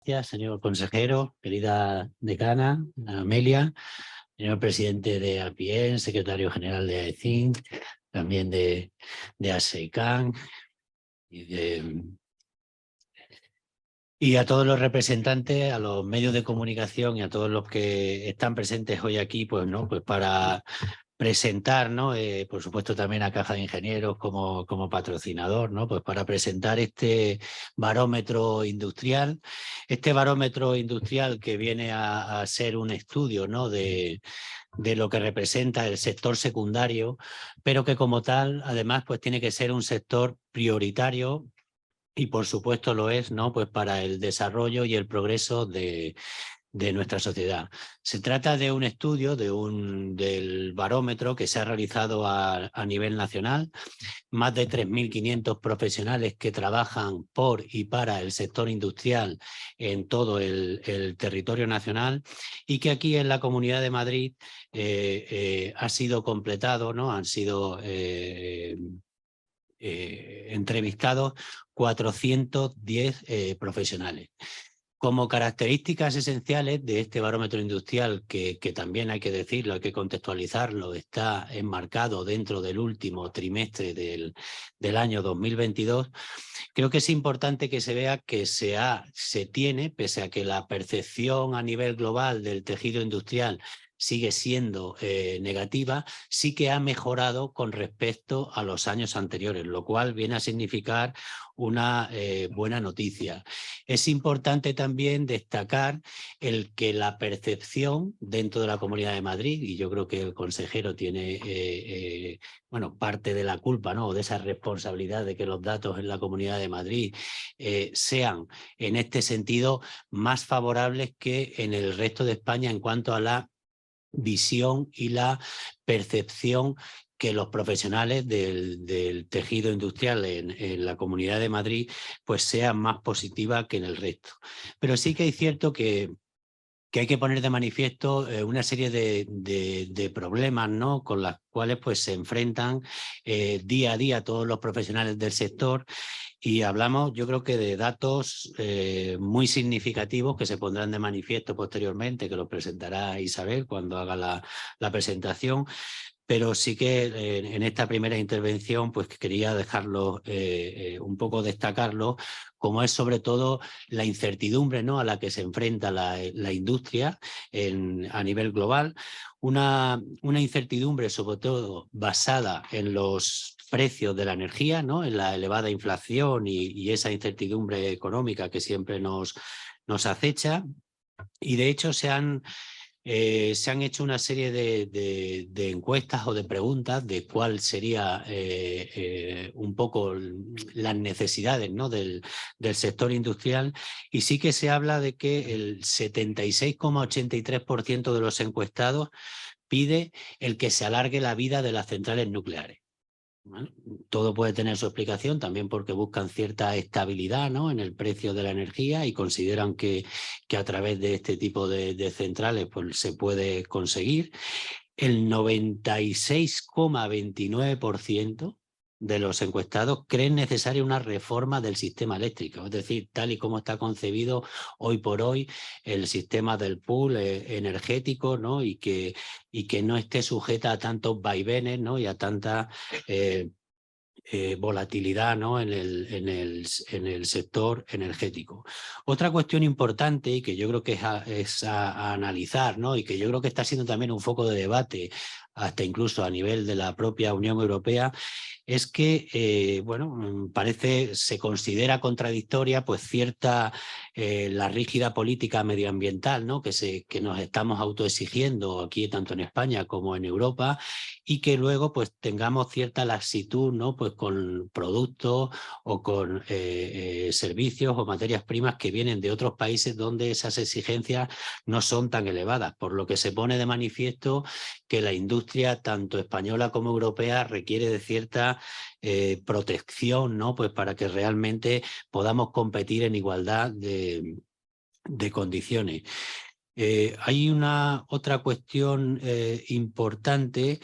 Gracias, señor consejero, querida decana, Amelia, señor presidente de APIEN, secretario general de AECIN, también de ASEICAN y a todos los representantes, a los medios de comunicación y a todos los que están presentes hoy aquí, pues para presentar, ¿no? Por supuesto también a Caja de Ingenieros como patrocinador, ¿no? Pues para presentar este barómetro industrial que viene a ser un estudio, ¿no? de lo que representa el sector secundario, pero que como tal, además, pues tiene que ser un sector prioritario y por supuesto lo es, ¿no? Pues para el desarrollo y el progreso de nuestra sociedad. Se trata de un estudio del barómetro que se ha realizado a nivel nacional, más de 3.500 profesionales que trabajan por y para el sector industrial en todo el territorio nacional y que aquí en la Comunidad de Madrid ha sido completado, ¿no? Han sido entrevistados 410 profesionales. Como características esenciales de este barómetro industrial, que también hay que decirlo, hay que contextualizarlo, está enmarcado dentro del último trimestre del año 2022, creo que es importante que se vea que se tiene, pese a que la percepción a nivel global del tejido industrial sigue siendo negativa, sí que ha mejorado con respecto a los años anteriores, lo cual viene a significar una buena noticia. Es importante también destacar el que la percepción dentro de la Comunidad de Madrid, y yo creo que el consejero tiene parte de la culpa, ¿no? O de esa responsabilidad de que los datos en la Comunidad de Madrid sean en este sentido más favorables que en el resto de España en cuanto a la visión y la percepción que los profesionales del tejido industrial en la Comunidad de Madrid pues sean más positiva que en el resto. Pero sí que es cierto que hay que poner de manifiesto una serie de problemas, ¿no? Con las cuales pues, se enfrentan día a día todos los profesionales del sector. Y hablamos, yo creo que de datos muy significativos que se pondrán de manifiesto posteriormente, que los presentará Isabel cuando haga la presentación. Pero sí que en esta primera intervención pues quería dejarlo un poco destacarlo, como es sobre todo la incertidumbre, ¿no? A la que se enfrenta la industria a nivel global, una incertidumbre sobre todo basada en los precios de la energía, ¿no? En la elevada inflación y esa incertidumbre económica que siempre nos acecha. Y de hecho se han hecho una serie de encuestas o de preguntas de cuál sería un poco las necesidades, ¿no? del sector industrial, y sí que se habla de que el 76,83% de los encuestados pide el que se alargue la vida de las centrales nucleares. Bueno, todo puede tener su explicación, también porque buscan cierta estabilidad, ¿no? En el precio de la energía y consideran que a través de este tipo de centrales pues, se puede conseguir. El 96,29% de los encuestados creen necesaria una reforma del sistema eléctrico, es decir, tal y como está concebido hoy por hoy el sistema del pool energético, ¿no? Y que no esté sujeta a tantos vaivenes, ¿no? Y a tanta volatilidad, ¿no? en el sector energético. Otra cuestión importante y que yo creo que es a analizar, ¿no? Y que yo creo que está siendo también un foco de debate hasta incluso a nivel de la propia Unión Europea, es que, se considera contradictoria pues la rígida política medioambiental, ¿no? que nos estamos autoexigiendo aquí tanto en España como en Europa, y que luego pues tengamos cierta laxitud, ¿no? Pues con productos o con servicios o materias primas que vienen de otros países donde esas exigencias no son tan elevadas, por lo que se pone de manifiesto que la industria tanto española como europea requiere de cierta protección, ¿no? Pues para que realmente podamos competir en igualdad de condiciones. Hay otra cuestión importante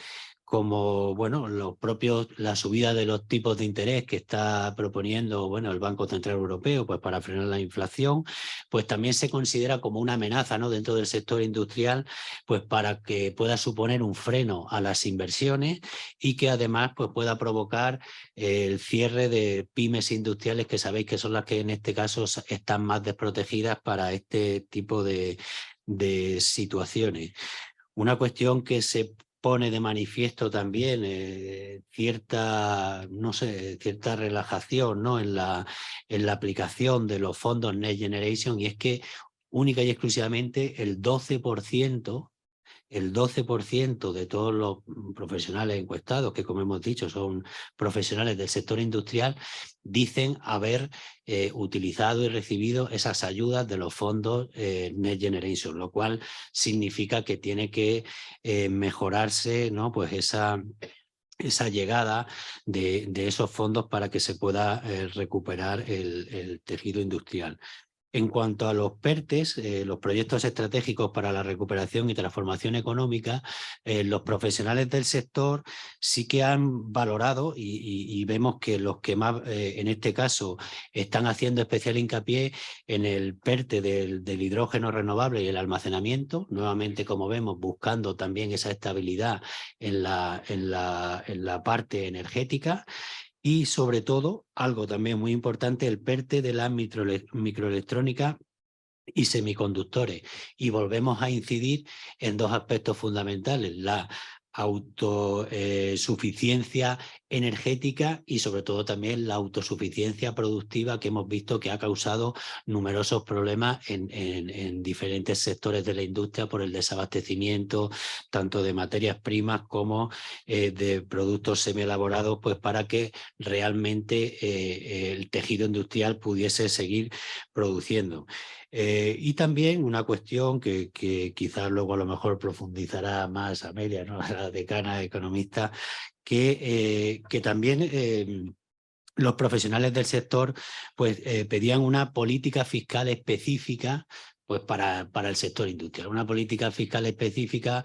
como bueno, la subida de los tipos de interés que está proponiendo bueno, el Banco Central Europeo pues, para frenar la inflación, pues también se considera como una amenaza, ¿no?, dentro del sector industrial, pues para que pueda suponer un freno a las inversiones y que además pues, pueda provocar el cierre de pymes industriales, que sabéis que son las que en este caso están más desprotegidas para este tipo de situaciones. Una cuestión que se pone de manifiesto también cierta, no sé, cierta relajación, ¿no?, en la aplicación de los fondos Next Generation, y es que única y exclusivamente el 12% de todos los profesionales encuestados, que como hemos dicho son profesionales del sector industrial, dicen haber utilizado y recibido esas ayudas de los fondos Next Generation, lo cual significa que tiene que mejorarse, ¿no?, pues esa llegada de esos fondos para que se pueda recuperar el tejido industrial. En cuanto a los PERTEs, los proyectos estratégicos para la recuperación y transformación económica, los profesionales del sector sí que han valorado y vemos que los que más, en este caso, están haciendo especial hincapié en el PERTE del hidrógeno renovable y el almacenamiento, nuevamente, como vemos, buscando también esa estabilidad en la parte energética. Y sobre todo, algo también muy importante, el PERTE de la microelectrónica y semiconductores. Y volvemos a incidir en dos aspectos fundamentales: la autosuficiencia energética y sobre todo también la autosuficiencia productiva, que hemos visto que ha causado numerosos problemas en diferentes sectores de la industria por el desabastecimiento tanto de materias primas como de productos semielaborados, pues para que realmente el tejido industrial pudiese seguir produciendo. Y también una cuestión que quizás luego a lo mejor profundizará más Amelia, ¿no?, la decana economista, que también los profesionales del sector pues, pedían una política fiscal específica pues, para el sector industrial, una política fiscal específica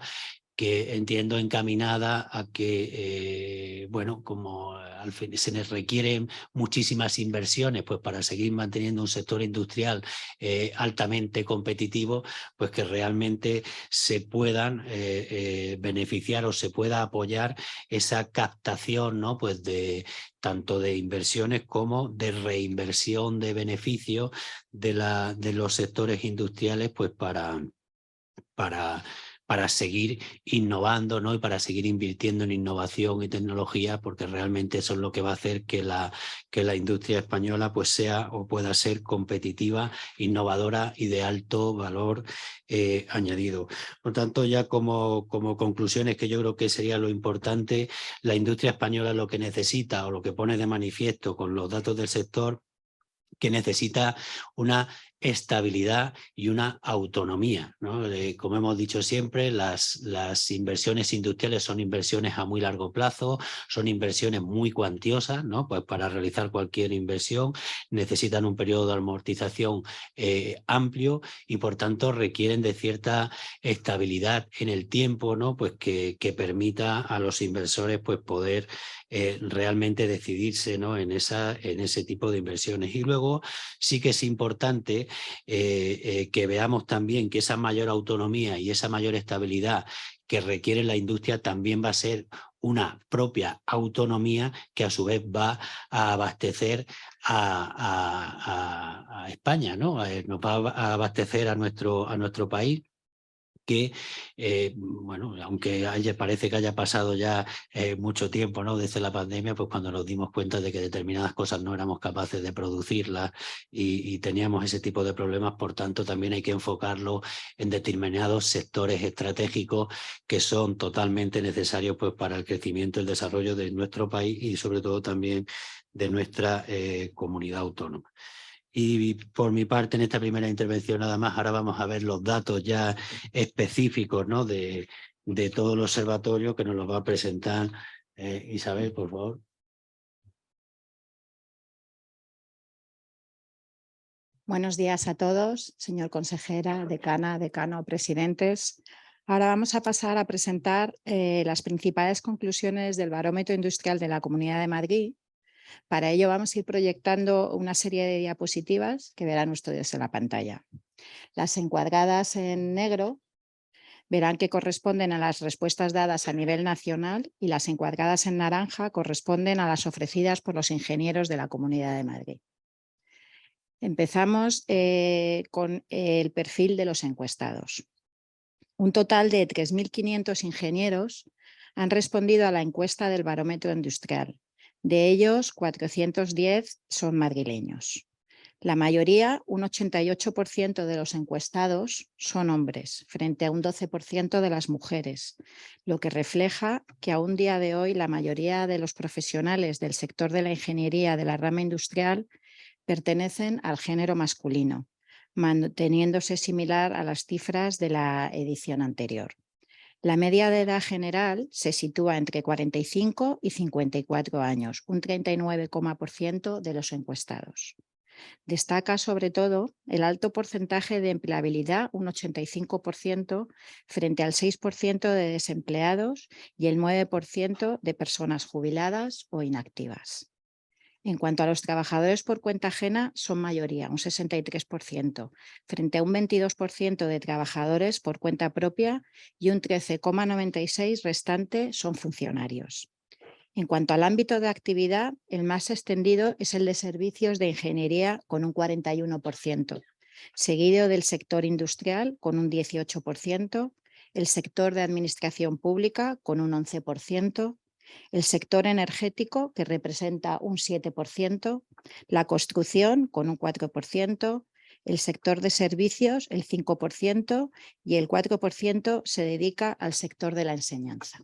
que entiendo encaminada a que, bueno, como al fin se les requieren muchísimas inversiones pues para seguir manteniendo un sector industrial altamente competitivo, pues que realmente se puedan beneficiar o se pueda apoyar esa captación, ¿no?, pues tanto de inversiones como de reinversión de beneficios de los sectores industriales, pues para seguir innovando, ¿no?, y para seguir invirtiendo en innovación y tecnología, porque realmente eso es lo que va a hacer que la industria española pues sea o pueda ser competitiva, innovadora y de alto valor añadido. Por tanto, ya como conclusiones, que yo creo que sería lo importante, la industria española lo que necesita o lo que pone de manifiesto con los datos del sector, que necesita una estabilidad y una autonomía, ¿no? Como hemos dicho siempre, las inversiones industriales son inversiones a muy largo plazo, son inversiones muy cuantiosas, ¿no? Pues para realizar cualquier inversión necesitan un periodo de amortización amplio y por tanto requieren de cierta estabilidad en el tiempo, ¿no? Pues que permita a los inversores pues poder realmente decidirse, ¿no?, en ese tipo de inversiones. Y luego sí que es importante que veamos también que esa mayor autonomía y esa mayor estabilidad que requiere la industria también va a ser una propia autonomía que a su vez va a abastecer a España, ¿no? Nos va a abastecer a nuestro país, que, bueno, aunque parece que haya pasado ya mucho tiempo, ¿no?, desde la pandemia, pues cuando nos dimos cuenta de que determinadas cosas no éramos capaces de producirlas y teníamos ese tipo de problemas, por tanto también hay que enfocarlo en determinados sectores estratégicos que son totalmente necesarios pues, para el crecimiento y el desarrollo de nuestro país y sobre todo también de nuestra comunidad autónoma. Y por mi parte, en esta primera intervención nada más, ahora vamos a ver los datos ya específicos, ¿no?, de todo el observatorio, que nos los va a presentar Isabel, por favor. Buenos días a todos, señor consejera, decana, decano, presidentes. Ahora vamos a pasar a presentar las principales conclusiones del Barómetro Industrial de la Comunidad de Madrid. Para ello vamos a ir proyectando una serie de diapositivas que verán ustedes en la pantalla. Las encuadradas en negro verán que corresponden a las respuestas dadas a nivel nacional y las encuadradas en naranja corresponden a las ofrecidas por los ingenieros de la Comunidad de Madrid. Empezamos con el perfil de los encuestados. Un total de 3.500 ingenieros han respondido a la encuesta del Barómetro Industrial. De ellos, 410 son madrileños. La mayoría, un 88% de los encuestados, son hombres, frente a un 12% de las mujeres, lo que refleja que a un día de hoy la mayoría de los profesionales del sector de la ingeniería de la rama industrial pertenecen al género masculino, manteniéndose similar a las cifras de la edición anterior. La media de edad general se sitúa entre 45 y 54 años, un 39% de los encuestados. Destaca sobre todo el alto porcentaje de empleabilidad, un 85%, frente al 6% de desempleados y el 9% de personas jubiladas o inactivas. En cuanto a los trabajadores por cuenta ajena, son mayoría, un 63%, frente a un 22% de trabajadores por cuenta propia y un 13,96% restante son funcionarios. En cuanto al ámbito de actividad, el más extendido es el de servicios de ingeniería con un 41%, seguido del sector industrial con un 18%, el sector de administración pública con un 11%, el sector energético, que representa un 7%, la construcción, con un 4%, el sector de servicios, el 5%, y el 4% se dedica al sector de la enseñanza.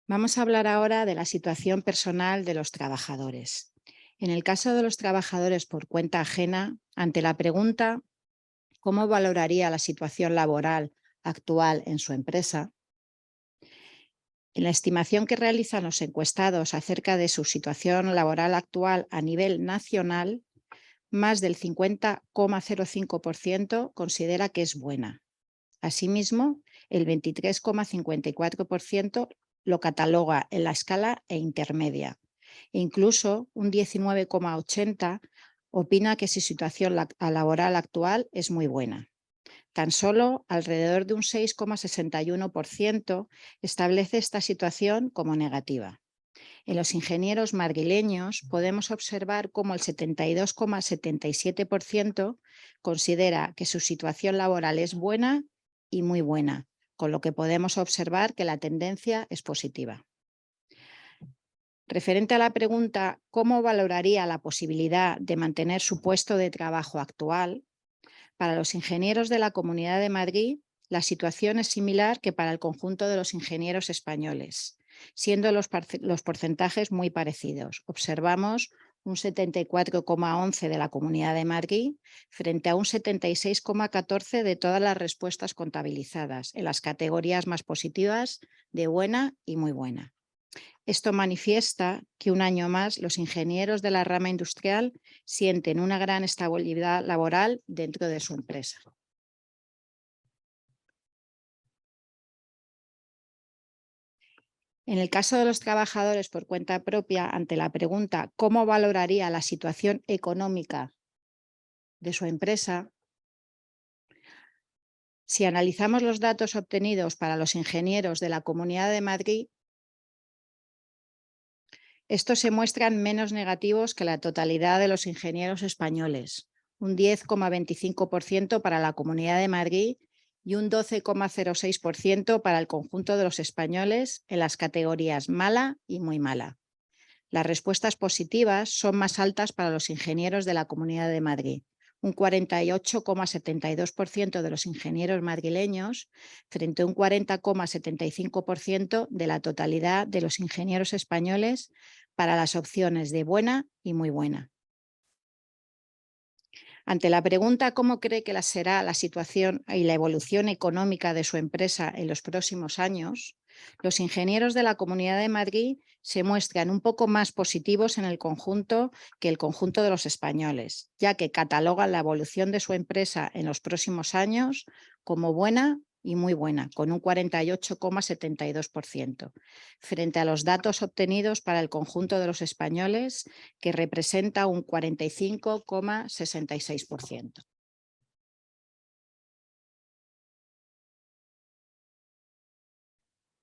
Vamos a hablar ahora de la situación personal de los trabajadores. En el caso de los trabajadores por cuenta ajena, ante la pregunta ¿cómo valoraría la situación laboral actual en su empresa?, en la estimación que realizan los encuestados acerca de su situación laboral actual a nivel nacional, más del 50,05% considera que es buena. Asimismo, el 23,54% lo cataloga en la escala e intermedia. E incluso un 19,80% opina que su situación laboral actual es muy buena. Tan solo alrededor de un 6,61% establece esta situación como negativa. En los ingenieros madrileños podemos observar cómo el 72,77% considera que su situación laboral es buena y muy buena, con lo que podemos observar que la tendencia es positiva. Referente a la pregunta ¿cómo valoraría la posibilidad de mantener su puesto de trabajo actual?, para los ingenieros de la Comunidad de Madrid, la situación es similar que para el conjunto de los ingenieros españoles, siendo los porcentajes muy parecidos. Observamos un 74,11% de la Comunidad de Madrid frente a un 76,14% de todas las respuestas contabilizadas en las categorías más positivas de buena y muy buena. Esto manifiesta que un año más los ingenieros de la rama industrial sienten una gran estabilidad laboral dentro de su empresa. En el caso de los trabajadores por cuenta propia, ante la pregunta ¿cómo valoraría la situación económica de su empresa?, si analizamos los datos obtenidos para los ingenieros de la Comunidad de Madrid, estos se muestran menos negativos que la totalidad de los ingenieros españoles, un 10,25% para la Comunidad de Madrid y un 12,06% para el conjunto de los españoles en las categorías mala y muy mala. Las respuestas positivas son más altas para los ingenieros de la Comunidad de Madrid, un 48,72% de los ingenieros madrileños frente a un 40,75% de la totalidad de los ingenieros españoles para las opciones de buena y muy buena. Ante la pregunta ¿cómo cree que será la situación y la evolución económica de su empresa en los próximos años?, Los ingenieros de la Comunidad de Madrid se muestran un poco más positivos en el conjunto que el conjunto de los españoles, ya que catalogan la evolución de su empresa en los próximos años como buena y muy buena, con un 48,72%, frente a los datos obtenidos para el conjunto de los españoles, que representa un 45,66%.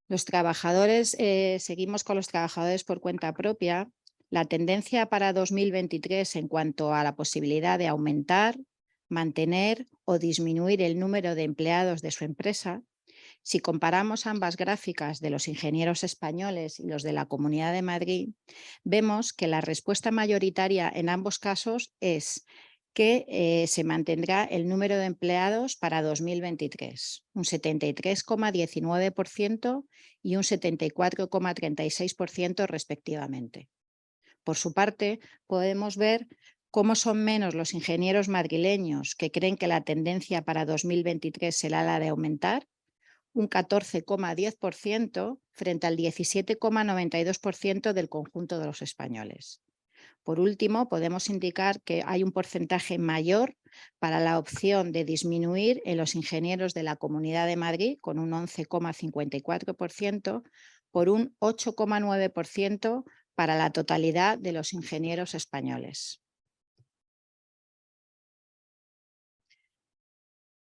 Los trabajadores, seguimos con los trabajadores por cuenta propia. La tendencia para 2023 en cuanto a la posibilidad de aumentar, mantener o disminuir el número de empleados de su empresa, si comparamos ambas gráficas de los ingenieros españoles y los de la Comunidad de Madrid, vemos que la respuesta mayoritaria en ambos casos es que se mantendrá el número de empleados para 2023, un 73,19% y un 74,36% respectivamente. Por su parte, podemos ver cómo son menos los ingenieros madrileños que creen que la tendencia para 2023 será la de aumentar, un 14,10% frente al 17,92% del conjunto de los españoles. Por último, podemos indicar que hay un porcentaje mayor para la opción de disminuir en los ingenieros de la Comunidad de Madrid, con un 11,54%, por un 8,9% para la totalidad de los ingenieros españoles.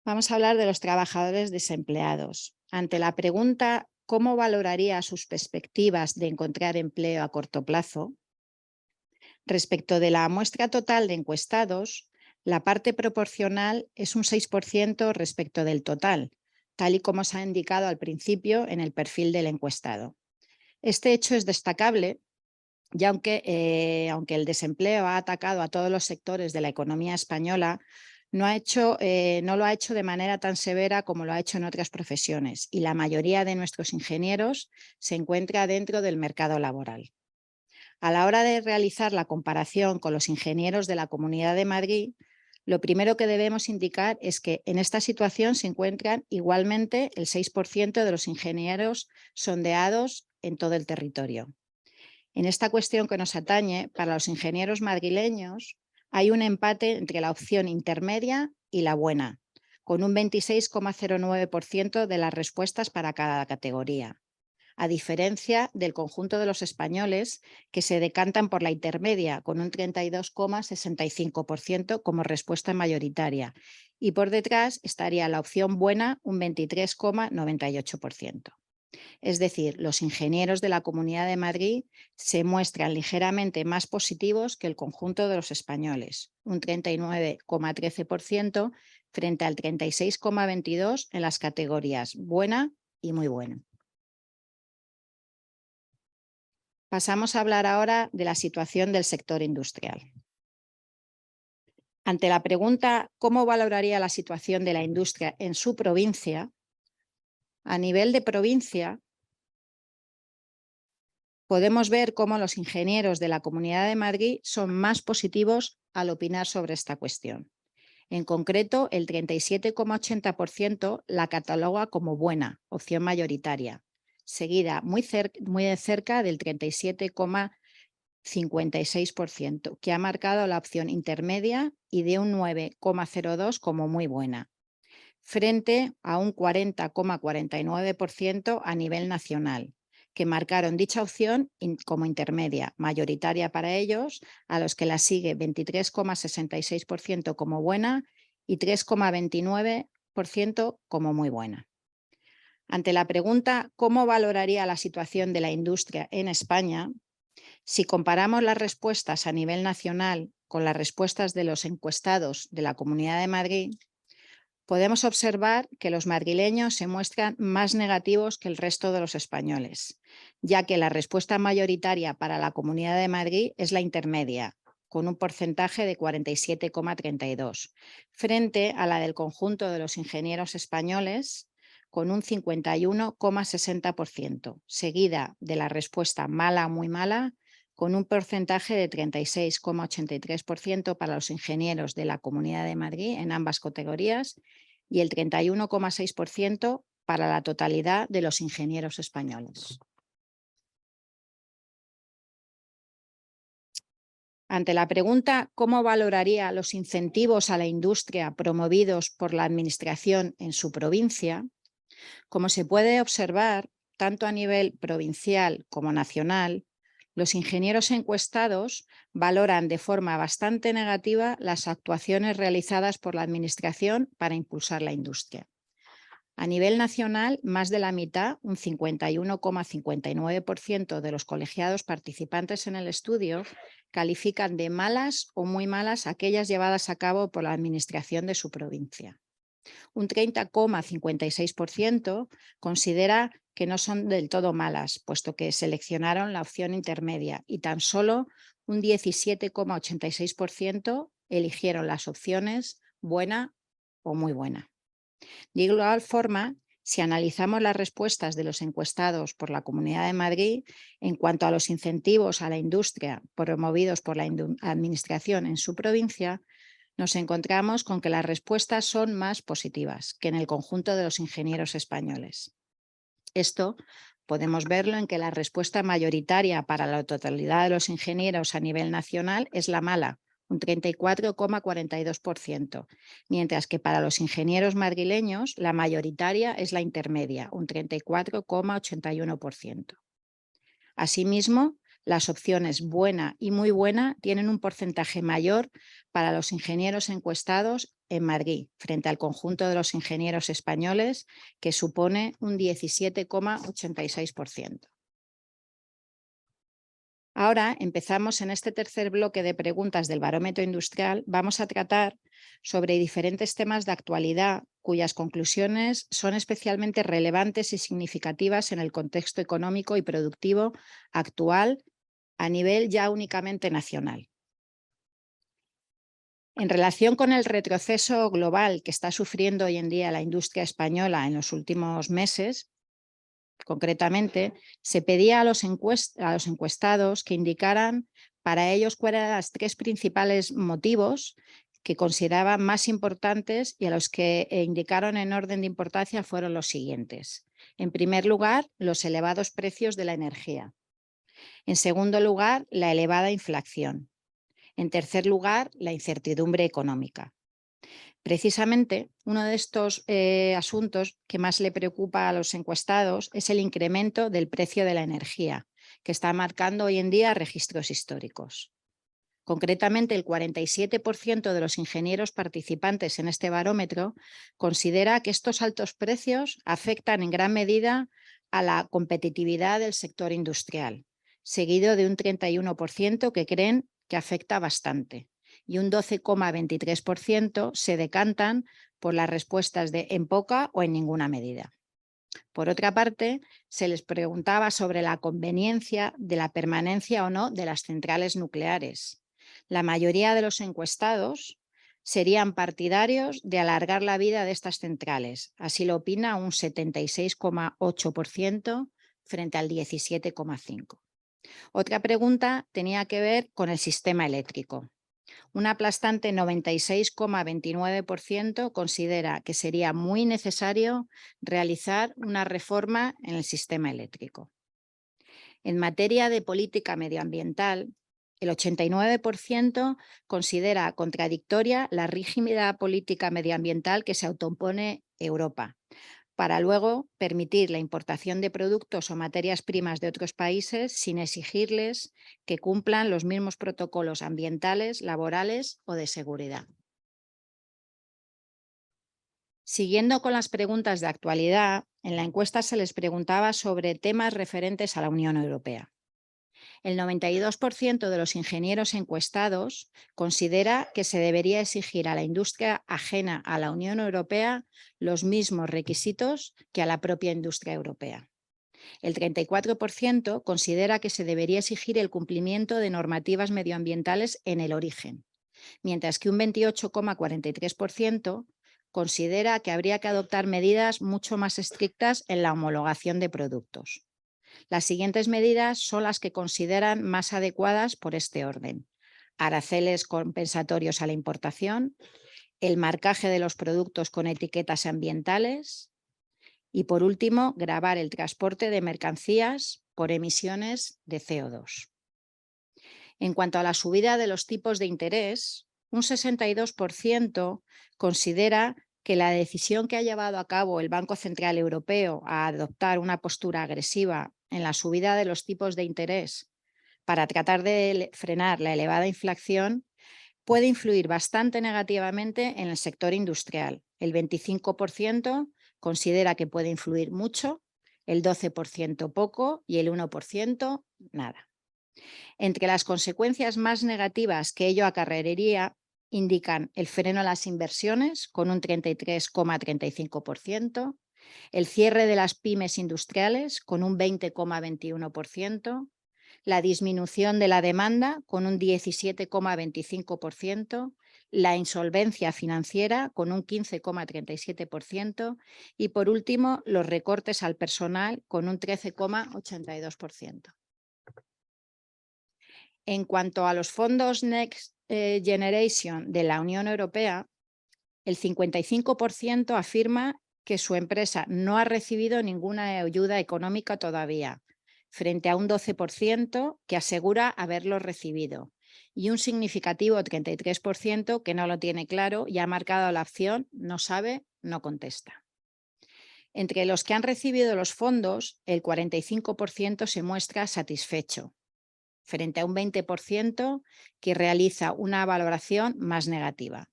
Vamos a hablar de los trabajadores desempleados. Ante la pregunta ¿cómo valoraría sus perspectivas de encontrar empleo a corto plazo? Respecto de la muestra total de encuestados, la parte proporcional es un 6% respecto del total, tal y como se ha indicado al principio en el perfil del encuestado. Este hecho es destacable, ya aunque el desempleo ha atacado a todos los sectores de la economía española, no lo ha hecho de manera tan severa como lo ha hecho en otras profesiones, y la mayoría de nuestros ingenieros se encuentra dentro del mercado laboral. A la hora de realizar la comparación con los ingenieros de la Comunidad de Madrid, lo primero que debemos indicar es que en esta situación se encuentran igualmente el 6% de los ingenieros sondeados en todo el territorio. En esta cuestión que nos atañe, para los ingenieros madrileños hay un empate entre la opción intermedia y la buena, con un 26,09% de las respuestas para cada categoría, a diferencia del conjunto de los españoles, que se decantan por la intermedia, con un 32,65% como respuesta mayoritaria, y por detrás estaría la opción buena, un 23,98%. Es decir, los ingenieros de la Comunidad de Madrid se muestran ligeramente más positivos que el conjunto de los españoles, un 39,13% frente al 36,22% en las categorías buena y muy buena. Pasamos a hablar ahora de la situación del sector industrial. Ante la pregunta ¿cómo valoraría la situación de la industria en su provincia? A nivel de provincia, podemos ver cómo los ingenieros de la Comunidad de Madrid son más positivos al opinar sobre esta cuestión. En concreto, el 37,80% la cataloga como buena, opción mayoritaria, seguida muy de cerca del 37,56%, que ha marcado la opción intermedia, y de un 9,02% como muy buena, frente a un 40,49% a nivel nacional, que marcaron dicha opción como intermedia, mayoritaria para ellos, a los que la sigue 23,66% como buena y 3,29% como muy buena. Ante la pregunta ¿cómo valoraría la situación de la industria en España?, si comparamos las respuestas a nivel nacional con las respuestas de los encuestados de la Comunidad de Madrid, podemos observar que los madrileños se muestran más negativos que el resto de los españoles, ya que la respuesta mayoritaria para la Comunidad de Madrid es la intermedia, con un porcentaje de 47,32%, frente a la del conjunto de los ingenieros españoles, con un 51,60%, seguida de la respuesta mala a muy mala, con un porcentaje de 36,83% para los ingenieros de la Comunidad de Madrid en ambas categorías y el 31,6% para la totalidad de los ingenieros españoles. Ante la pregunta ¿cómo valoraría los incentivos a la industria promovidos por la Administración en su provincia?, como se puede observar, tanto a nivel provincial como nacional, los ingenieros encuestados valoran de forma bastante negativa las actuaciones realizadas por la Administración para impulsar la industria. A nivel nacional, más de la mitad, un 51,59% de los colegiados participantes en el estudio, califican de malas o muy malas aquellas llevadas a cabo por la Administración de su provincia. Un 30,56% considera que no son del todo malas, puesto que seleccionaron la opción intermedia, y tan solo un 17,86% eligieron las opciones buena o muy buena. De igual forma, si analizamos las respuestas de los encuestados por la Comunidad de Madrid en cuanto a los incentivos a la industria promovidos por la Administración en su provincia, nos encontramos con que las respuestas son más positivas que en el conjunto de los ingenieros españoles. Esto podemos verlo en que la respuesta mayoritaria para la totalidad de los ingenieros a nivel nacional es la mala, un 34,42%, mientras que para los ingenieros madrileños la mayoritaria es la intermedia, un 34,81%. Asimismo, las opciones buena y muy buena tienen un porcentaje mayor para los ingenieros encuestados en Madrid, frente al conjunto de los ingenieros españoles, que supone un 17,86%. Ahora empezamos en este tercer bloque de preguntas del barómetro industrial. Vamos a tratar sobre diferentes temas de actualidad cuyas conclusiones son especialmente relevantes y significativas en el contexto económico y productivo actual a nivel ya únicamente nacional. En relación con el retroceso global que está sufriendo hoy en día la industria española en los últimos meses, concretamente, se pedía a los encuestados que indicaran para ellos cuáles eran los 3 principales motivos que consideraban más importantes, y a los que indicaron en orden de importancia fueron los siguientes. En primer lugar, los elevados precios de la energía. En segundo lugar, la elevada inflación. En tercer lugar, la incertidumbre económica. Precisamente, uno de estos asuntos que más le preocupa a los encuestados es el incremento del precio de la energía, que está marcando hoy en día registros históricos. Concretamente, el 47% de los ingenieros participantes en este barómetro considera que estos altos precios afectan en gran medida a la competitividad del sector industrial, seguido de un 31% que creen que afecta bastante, y un 12,23% se decantan por las respuestas de en poca o en ninguna medida. Por otra parte, se les preguntaba sobre la conveniencia de la permanencia o no de las centrales nucleares. La mayoría de los encuestados serían partidarios de alargar la vida de estas centrales. Así lo opina un 76,8% frente al 17,5%. Otra pregunta tenía que ver con el sistema eléctrico. Un aplastante 96,29% considera que sería muy necesario realizar una reforma en el sistema eléctrico. En materia de política medioambiental, el 89% considera contradictoria la rígida política medioambiental que se autoimpone Europa, para luego permitir la importación de productos o materias primas de otros países sin exigirles que cumplan los mismos protocolos ambientales, laborales o de seguridad. Siguiendo con las preguntas de actualidad, en la encuesta se les preguntaba sobre temas referentes a la Unión Europea. El 92% de los ingenieros encuestados considera que se debería exigir a la industria ajena a la Unión Europea los mismos requisitos que a la propia industria europea. El 34% considera que se debería exigir el cumplimiento de normativas medioambientales en el origen, mientras que un 28,43% considera que habría que adoptar medidas mucho más estrictas en la homologación de productos. Las siguientes medidas son las que consideran más adecuadas por este orden: aranceles compensatorios a la importación, el marcaje de los productos con etiquetas ambientales Y por último, gravar el transporte de mercancías por emisiones de CO2. En cuanto a la subida de los tipos de interés, un 62% considera que la decisión que ha llevado a cabo el Banco Central Europeo a adoptar una postura agresiva en la subida de los tipos de interés para tratar de frenar la elevada inflación puede influir bastante negativamente en el sector industrial. El 25% considera que puede influir mucho, el 12% poco y el 1% nada. Entre las consecuencias más negativas que ello acarrearía indican el freno a las inversiones con un 33,35%, el cierre de las pymes industriales con un 20,21%, la disminución de la demanda con un 17,25%, la insolvencia financiera con un 15,37% y, por último, los recortes al personal con un 13,82%. En cuanto a los fondos Next Generation de la Unión Europea, el 55% afirma que su empresa no ha recibido ninguna ayuda económica todavía, frente a un 12% que asegura haberlo recibido y un significativo 33% que no lo tiene claro y ha marcado la opción no sabe, no contesta. Entre los que han recibido los fondos, el 45% se muestra satisfecho, frente a un 20% que realiza una valoración más negativa.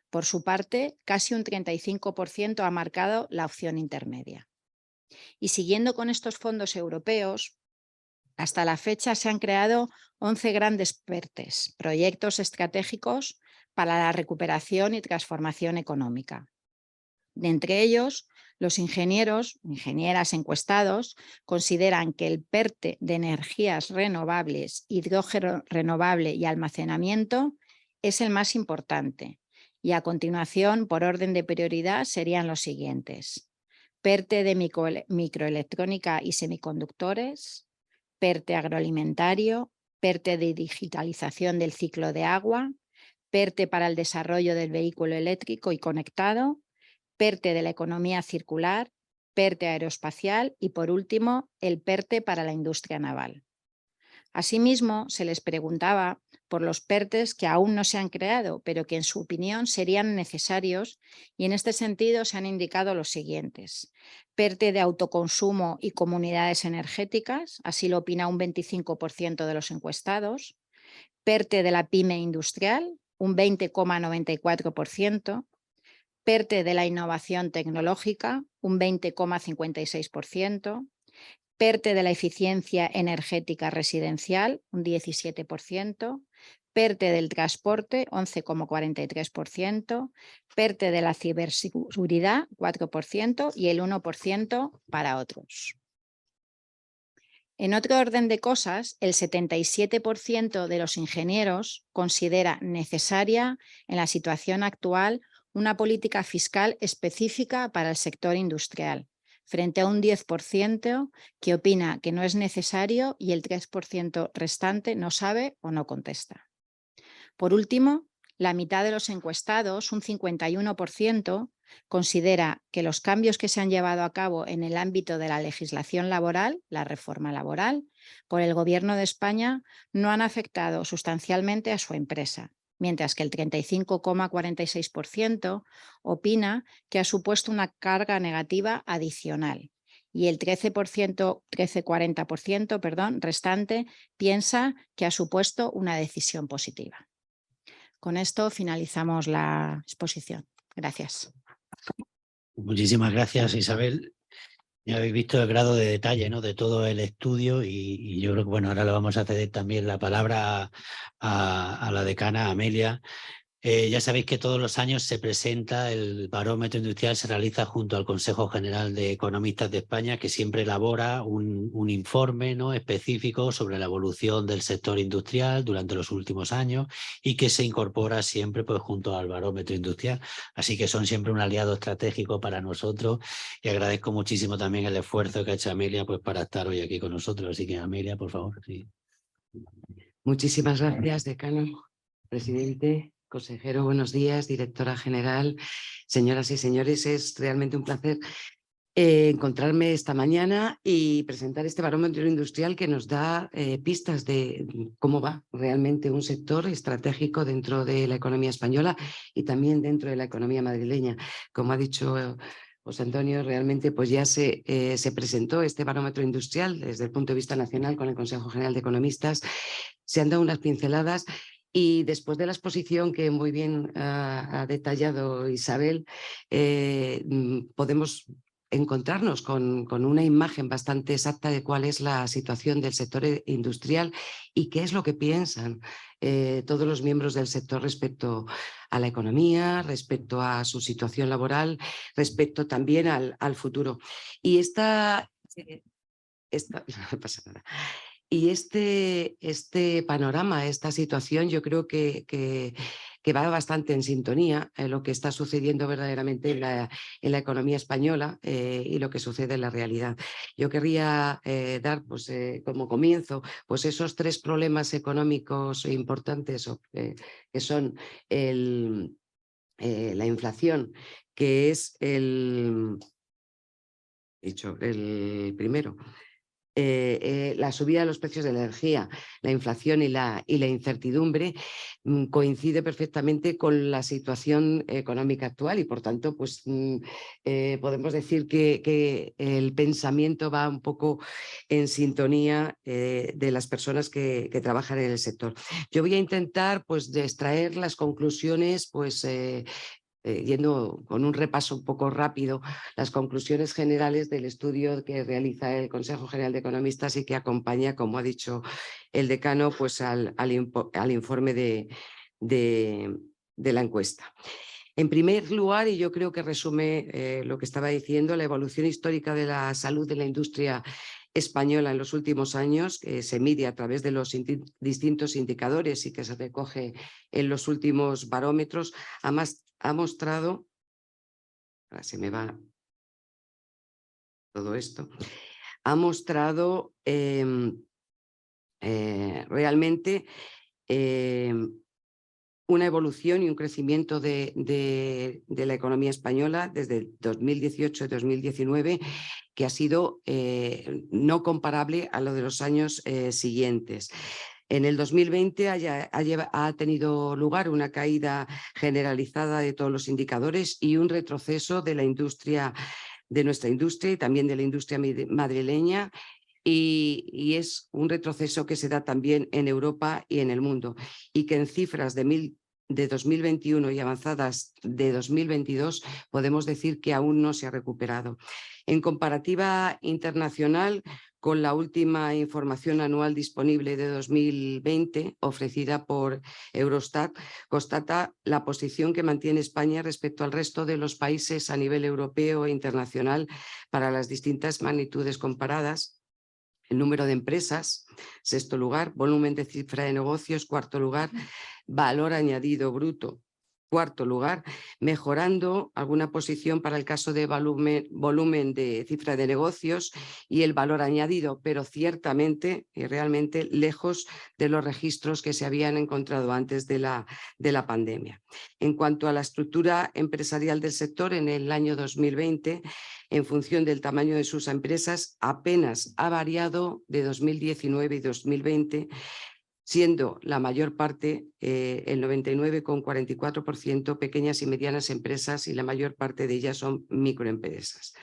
Por su parte, casi un 35% ha marcado la opción intermedia. Y siguiendo con estos fondos europeos, hasta la fecha se han creado 11 grandes PERTEs, proyectos estratégicos para la recuperación y transformación económica. De entre ellos, los ingenieras encuestados consideran que el PERTE de energías renovables, hidrógeno renovable y almacenamiento es el más importante. Y a continuación, por orden de prioridad, serían los siguientes: PERTE de microelectrónica y semiconductores, PERTE agroalimentario, PERTE de digitalización del ciclo de agua, PERTE para el desarrollo del vehículo eléctrico y conectado, PERTE de la economía circular, PERTE aeroespacial y, por último, el PERTE para la industria naval. Asimismo, se les preguntaba por los PERTEs que aún no se han creado, pero que en su opinión serían necesarios, y en este sentido se han indicado los siguientes: PERTE de autoconsumo y comunidades energéticas, así lo opina un 25% de los encuestados; PERTE de la pyme industrial, un 20,94%; PERTE de la innovación tecnológica, un 20,56%, PERTE de la eficiencia energética residencial, un 17%, PERTE del transporte, 11,43%, PERTE de la ciberseguridad, 4% y el 1% para otros. En otro orden de cosas, el 77% de los ingenieros considera necesaria en la situación actual una política fiscal específica para el sector industrial, frente a un 10% que opina que no es necesario y el 3% restante no sabe o no contesta. Por último, la mitad de los encuestados, un 51%, considera que los cambios que se han llevado a cabo en el ámbito de la legislación laboral, la reforma laboral, por el Gobierno de España no han afectado sustancialmente a su empresa, mientras que el 35,46% opina que ha supuesto una carga negativa adicional y el 13,40% restante piensa que ha supuesto una decisión positiva. Con esto finalizamos la exposición. Gracias. Muchísimas gracias, Isabel. Ya habéis visto el grado de detalle, ¿no?, de todo el estudio y yo creo que bueno, ahora le vamos a ceder también la palabra a la decana Amelia. Ya sabéis que todos los años se presenta el barómetro industrial, se realiza junto al Consejo General de Economistas de España, que siempre elabora un informe, ¿no?, específico sobre la evolución del sector industrial durante los últimos años y que se incorpora siempre pues, junto al barómetro industrial. Así que son siempre un aliado estratégico para nosotros y agradezco muchísimo también el esfuerzo que ha hecho Amelia pues, para estar hoy aquí con nosotros. Así que Amelia, por favor. Sí. Muchísimas gracias, decano, presidente, consejero, buenos días, directora general, señoras y señores. Es realmente un placer encontrarme esta mañana y presentar este barómetro industrial que nos da pistas de cómo va realmente un sector estratégico dentro de la economía española y también dentro de la economía madrileña. Como ha dicho José Antonio, realmente pues ya se presentó este barómetro industrial desde el punto de vista nacional con el Consejo General de Economistas. Se han dado unas pinceladas y después de la exposición que muy bien ha detallado Isabel, podemos encontrarnos con una imagen bastante exacta de cuál es la situación del sector industrial y qué es lo que piensan todos los miembros del sector respecto a la economía, respecto a su situación laboral, respecto también al futuro. Y no pasa nada. Y este panorama, esta situación, yo creo que va bastante en sintonía en lo que está sucediendo verdaderamente en la economía española y lo que sucede en la realidad. Yo querría dar pues, como comienzo pues esos 3 problemas económicos importantes que son la inflación, que es el primero. La subida de los precios de la energía, la inflación y la incertidumbre coincide perfectamente con la situación económica actual y por tanto pues, podemos decir que el pensamiento va un poco en sintonía de las personas que trabajan en el sector. Yo voy a intentar pues, de extraer las conclusiones pues, yendo con un repaso un poco rápido, las conclusiones generales del estudio que realiza el Consejo General de Economistas y que acompaña, como ha dicho el decano, pues al informe de la encuesta. En primer lugar, y yo creo que resume lo que estaba diciendo, la evolución histórica de la salud de la industria española en los últimos años, que se mide a través de los distintos indicadores y que se recoge en los últimos barómetros, ha mostrado, ahora se me va todo esto, ha mostrado realmente una evolución y un crecimiento de la economía española desde el 2018 y 2019 que ha sido no comparable a lo de los años siguientes. En el 2020 ha tenido lugar una caída generalizada de todos los indicadores y un retroceso de la industria, de nuestra industria y también de la industria madrileña. Y es un retroceso que se da también en Europa y en el mundo y que en cifras de 2021 y avanzadas de 2022 podemos decir que aún no se ha recuperado. En comparativa internacional, con la última información anual disponible de 2020 ofrecida por Eurostat, constata la posición que mantiene España respecto al resto de los países a nivel europeo e internacional para las distintas magnitudes comparadas. El número de empresas, 6º lugar, volumen de cifra de negocios, 4º lugar, valor añadido bruto, 4º lugar, mejorando alguna posición para el caso de volumen de cifra de negocios y el valor añadido, pero ciertamente y realmente lejos de los registros que se habían encontrado antes de la pandemia. En cuanto a la estructura empresarial del sector, en el año 2020, en función del tamaño de sus empresas, apenas ha variado de 2019 y 2020, siendo la mayor parte, el 99,44%, pequeñas y medianas empresas y la mayor parte de ellas son microempresas.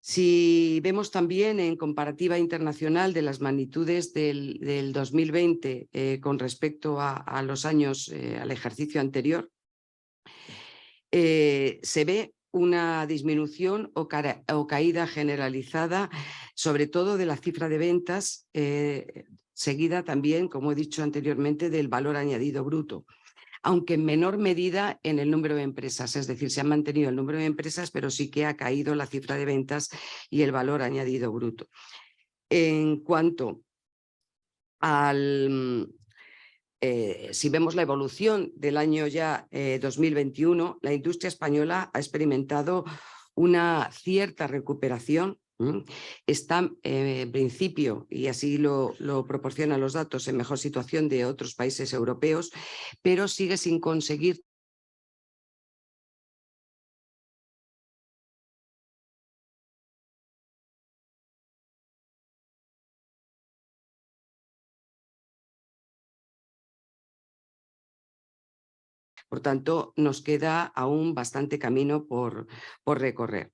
Si vemos también en comparativa internacional de las magnitudes del 2020 con respecto a los años, al ejercicio anterior, se ve una disminución o caída generalizada, sobre todo de la cifra de ventas, seguida también, como he dicho anteriormente, del valor añadido bruto, aunque en menor medida en el número de empresas, es decir, se ha mantenido el número de empresas, pero sí que ha caído la cifra de ventas y el valor añadido bruto. En cuanto al... si vemos la evolución del año ya 2021, la industria española ha experimentado una cierta recuperación. Está en principio, y así lo proporcionan los datos, en mejor situación de otros países europeos, pero sigue sin conseguir Por tanto, nos queda aún bastante camino por recorrer.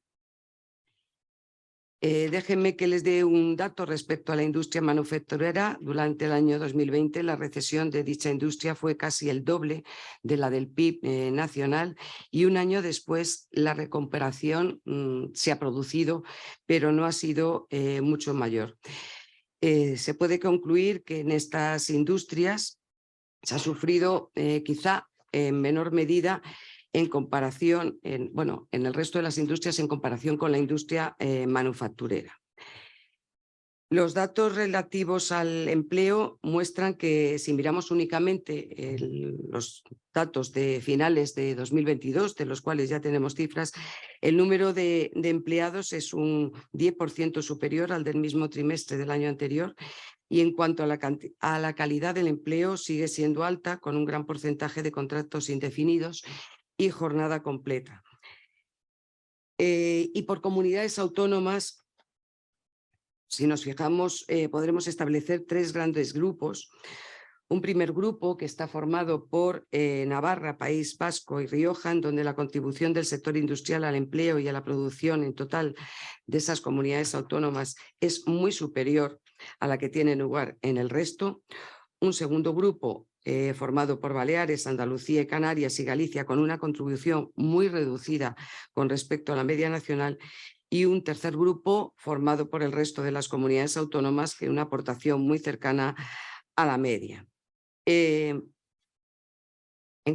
Déjenme que les dé un dato respecto a la industria manufacturera. Durante el año 2020 la recesión de dicha industria fue casi el doble de la del PIB nacional, y un año después la recuperación se ha producido, pero no ha sido mucho mayor. Se puede concluir que en estas industrias se ha sufrido quizá en menor medida en comparación, en el resto de las industrias en comparación con la industria manufacturera. Los datos relativos al empleo muestran que, si miramos únicamente los datos de finales de 2022, de los cuales ya tenemos cifras, el número de empleados es un 10% superior al del mismo trimestre del año anterior, y en cuanto a la calidad del empleo sigue siendo alta, con un gran porcentaje de contratos indefinidos y jornada completa. Y por comunidades autónomas, si nos fijamos, podremos establecer tres grandes grupos. Un primer grupo que está formado por Navarra, País Vasco y Rioja, en donde la contribución del sector industrial al empleo y a la producción en total de esas comunidades autónomas es muy superior a la que tiene lugar en el resto. Un segundo grupo formado por Baleares, Andalucía y Canarias y Galicia, con una contribución muy reducida con respecto a la media nacional. Y un tercer grupo formado por el resto de las comunidades autónomas, que una aportación muy cercana a la media. En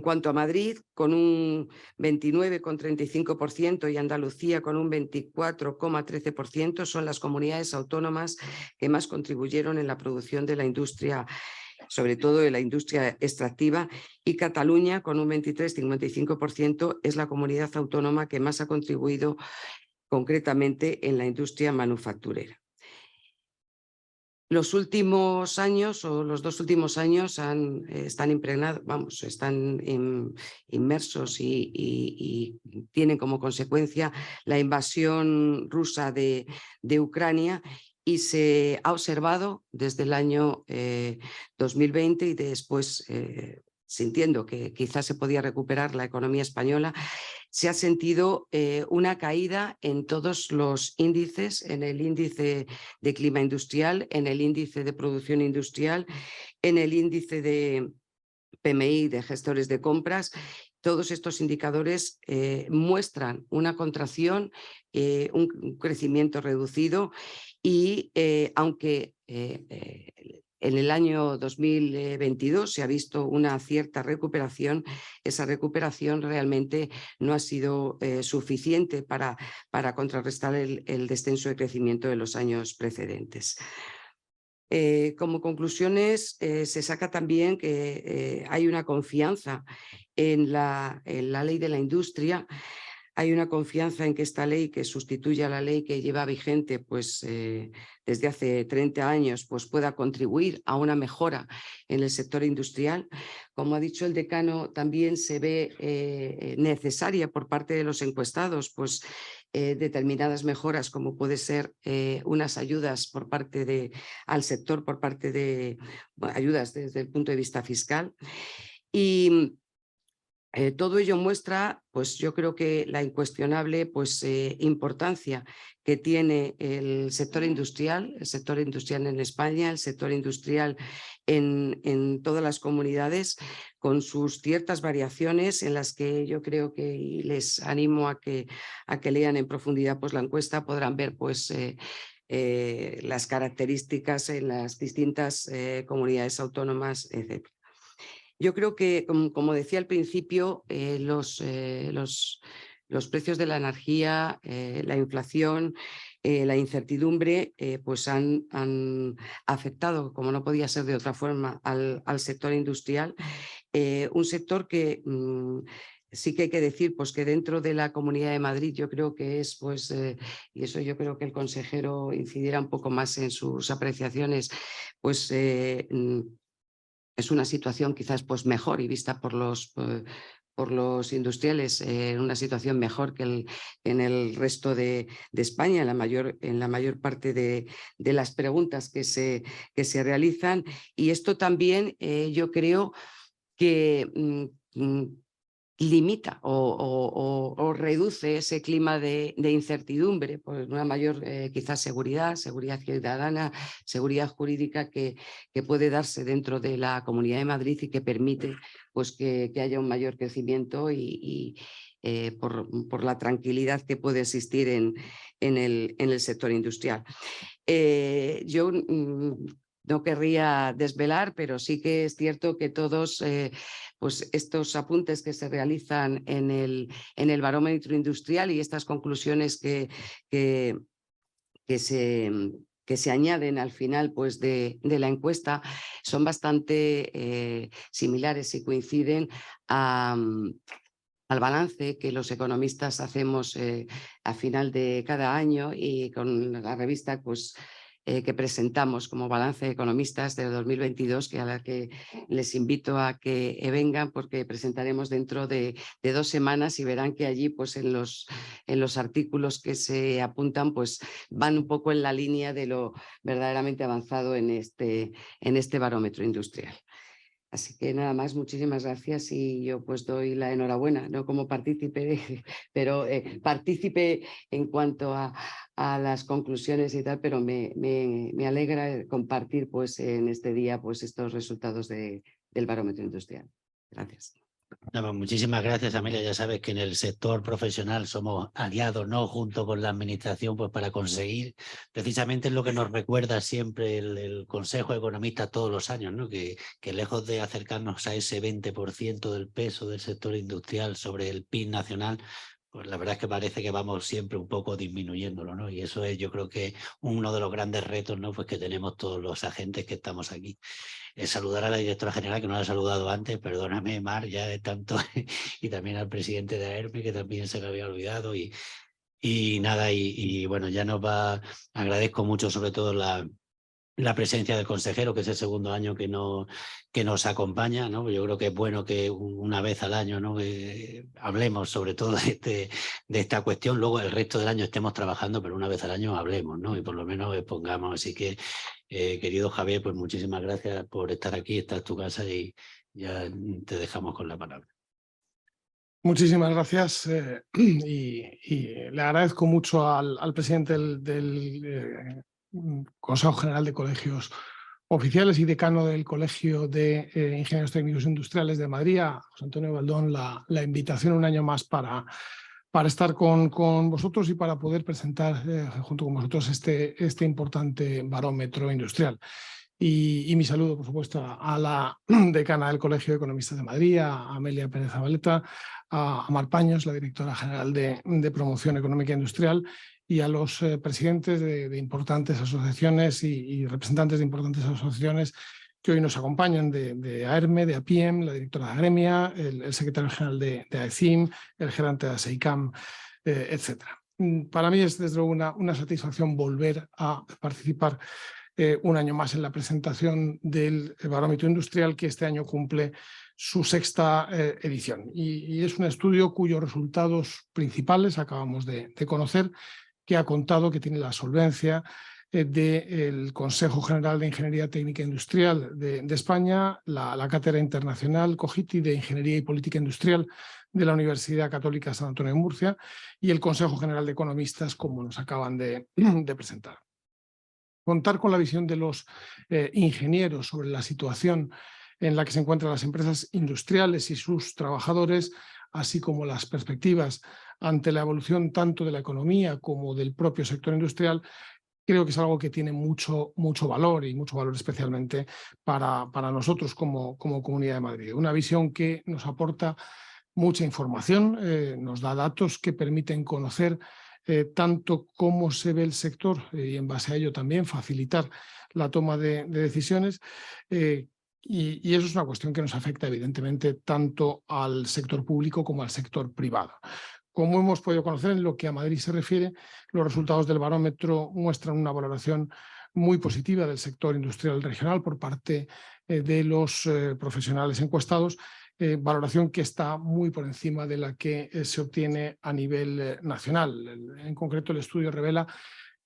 cuanto a Madrid, con un 29,35% y Andalucía con un 24,13%, son las comunidades autónomas que más contribuyeron en la producción de la industria, sobre todo de la industria extractiva, y Cataluña, con un 23,55%, es la comunidad autónoma que más ha contribuido concretamente en la industria manufacturera. Los últimos años, o los 2 últimos años, están impregnados, están inmersos y tienen como consecuencia la invasión rusa de Ucrania, y se ha observado desde el año 2020 y después, sintiendo que quizás se podía recuperar la economía española, se ha sentido una caída en todos los índices, en el índice de clima industrial, en el índice de producción industrial, en el índice de PMI de gestores de compras. Todos estos indicadores muestran una contracción, un crecimiento reducido, y aunque en el año 2022 se ha visto una cierta recuperación, esa recuperación realmente no ha sido suficiente para contrarrestar el descenso de crecimiento de los años precedentes. Como conclusiones, se saca también que hay una confianza en la ley de la industria. Hay una confianza en que esta ley, que sustituye a la ley que lleva vigente desde hace 30 años, pueda contribuir a una mejora en el sector industrial. Como ha dicho el decano, también se ve necesaria por parte de los encuestados determinadas mejoras, como puede ser unas ayudas al sector por parte de ayudas desde el punto de vista fiscal. Y todo ello muestra, yo creo que la incuestionable importancia que tiene el sector industrial en España, el sector industrial en todas las comunidades, con sus ciertas variaciones, en las que yo creo que, y les animo a que lean en profundidad la encuesta, podrán ver las características en las distintas comunidades autónomas, etc. Yo creo que, como decía al principio, los precios de la energía, la inflación, la incertidumbre, han afectado, como no podía ser de otra forma, al sector industrial. Un sector que sí que hay que decir que dentro de la Comunidad de Madrid, yo creo que es, y eso yo creo que el consejero incidirá un poco más en sus apreciaciones, es una situación quizás mejor y vista por los industriales, una situación mejor que en el resto de España, en la mayor parte de las preguntas que se realizan. Y esto también yo creo que limita o reduce ese clima de incertidumbre por una mayor quizás seguridad ciudadana, seguridad jurídica que puede darse dentro de la Comunidad de Madrid y que permite pues, que haya un mayor crecimiento y por la tranquilidad que puede existir en el sector industrial. Yo no querría desvelar, pero sí que es cierto que todos pues estos apuntes que se realizan en el barómetro industrial y estas conclusiones que se añaden al final pues, de la encuesta son bastante similares y coinciden al balance que los economistas hacemos a final de cada año y con la revista pues, que presentamos como balance de economistas de 2022, a la que les invito a que vengan porque presentaremos dentro de 2 semanas y verán que allí pues, en los artículos que se apuntan pues, van un poco en la línea de lo verdaderamente avanzado en este barómetro industrial. Así que nada más, muchísimas gracias y yo pues doy la enhorabuena, no como partícipe, pero partícipe en cuanto a las conclusiones y tal, pero me alegra compartir pues en este día pues estos resultados del barómetro industrial. Gracias. No, muchísimas gracias, Amelia. Ya sabes que en el sector profesional somos aliados, ¿no? Junto con la administración, pues para conseguir, precisamente es lo que nos recuerda siempre el Consejo de Economistas todos los años, ¿no? Que lejos de acercarnos a ese 20% del peso del sector industrial sobre el PIB nacional, pues la verdad es que parece que vamos siempre un poco disminuyéndolo, ¿no? Y eso es, yo creo que uno de los grandes retos, ¿no? Pues que tenemos todos los agentes que estamos aquí. Saludar a la directora general, que no la he saludado antes, perdóname, Mar, ya de tanto, y también al presidente de AERME, que también se me había olvidado, y nada, y bueno, ya agradezco mucho sobre todo la presencia del consejero, que es el segundo año que nos acompaña, ¿no? Yo creo que es bueno que una vez al año, ¿no? Hablemos sobre todo de esta cuestión, luego el resto del año estemos trabajando, pero una vez al año hablemos, ¿no? Y por lo menos expongamos. Así que, querido Javier, pues muchísimas gracias por estar aquí, esta es tu casa y ya te dejamos con la palabra. Muchísimas gracias y le agradezco mucho al presidente del Consejo General de Colegios Oficiales y decano del Colegio de Ingenieros Técnicos Industriales de Madrid, a José Antonio Baldón, la invitación un año más para estar con vosotros y para poder presentar junto con vosotros este importante barómetro industrial. Y mi saludo, por supuesto, a la decana del Colegio de Economistas de Madrid, a Amelia Pérez Zabaleta, a Mar Paños, la directora general de Promoción Económica e Industrial, y a los presidentes de importantes asociaciones y representantes de importantes asociaciones que hoy nos acompañan, de AERME, de APIEM, la directora de Agremia, el secretario general de AECIM, el gerente de ASEICAM, etc. Para mí es desde luego una satisfacción volver a participar un año más en la presentación del barómetro industrial, que este año cumple su 6ª edición. Y es un estudio cuyos resultados principales acabamos de conocer, que ha contado que tiene la solvencia del Consejo General de Ingeniería Técnica e Industrial de España, la Cátedra Internacional COGITI de Ingeniería y Política Industrial de la Universidad Católica San Antonio de Murcia y el Consejo General de Economistas, como nos acaban de presentar. Contar con la visión de los ingenieros sobre la situación en la que se encuentran las empresas industriales y sus trabajadores, así como las perspectivas ante la evolución tanto de la economía como del propio sector industrial, creo que es algo que tiene mucho valor y mucho valor especialmente para nosotros como Comunidad de Madrid. Una visión que nos aporta mucha información, nos da datos que permiten conocer tanto cómo se ve el sector y en base a ello también facilitar la toma de decisiones. Y eso es una cuestión que nos afecta evidentemente tanto al sector público como al sector privado. Como hemos podido conocer, en lo que a Madrid se refiere, los resultados del barómetro muestran una valoración muy positiva del sector industrial regional por parte de los profesionales encuestados, valoración que está muy por encima de la que se obtiene a nivel nacional. En concreto, el estudio revela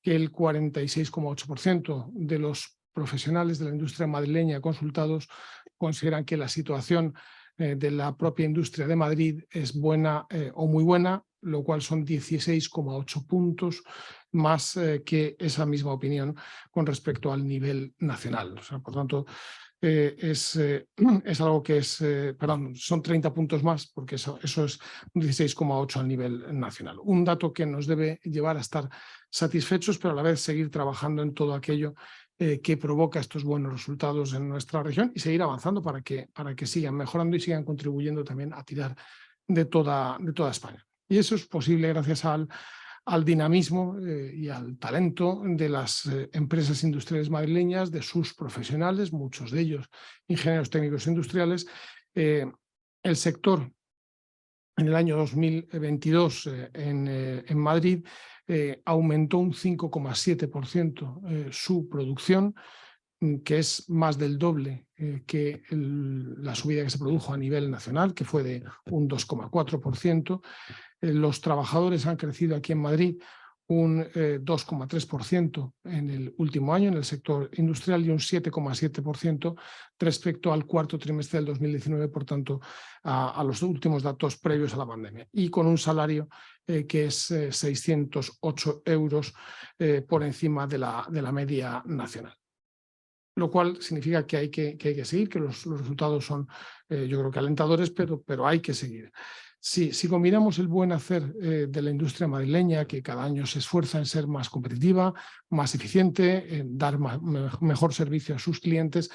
que el 46,8% de los profesionales de la industria madrileña consultados consideran que la situación de la propia industria de Madrid es buena o muy buena, lo cual son 16,8 puntos más que esa misma opinión con respecto al nivel nacional. O sea, por tanto, es algo que es, perdón, son 30 puntos más, porque eso es un 16,8 al nivel nacional. Un dato que nos debe llevar a estar satisfechos, pero a la vez seguir trabajando en todo aquello que provoca estos buenos resultados en nuestra región y seguir avanzando para que sigan mejorando y sigan contribuyendo también a tirar de toda España. Y eso es posible gracias al dinamismo y al talento de las empresas industriales madrileñas, de sus profesionales, muchos de ellos ingenieros técnicos industriales. El sector en el año 2022 en Madrid aumentó un 5,7% su producción, que es más del doble que la subida que se produjo a nivel nacional, que fue de un 2,4%. Los trabajadores han crecido aquí en Madrid un 2,3% en el último año en el sector industrial y un 7,7% respecto al cuarto trimestre del 2019, por tanto, a los últimos datos previos a la pandemia. Y con un salario que es 608 euros por encima de la media nacional. Lo cual significa que hay que seguir, que los resultados son, yo creo que alentadores, pero hay que seguir. Si combinamos el buen hacer de la industria madrileña, que cada año se esfuerza en ser más competitiva, más eficiente, en dar mejor servicio a sus clientes,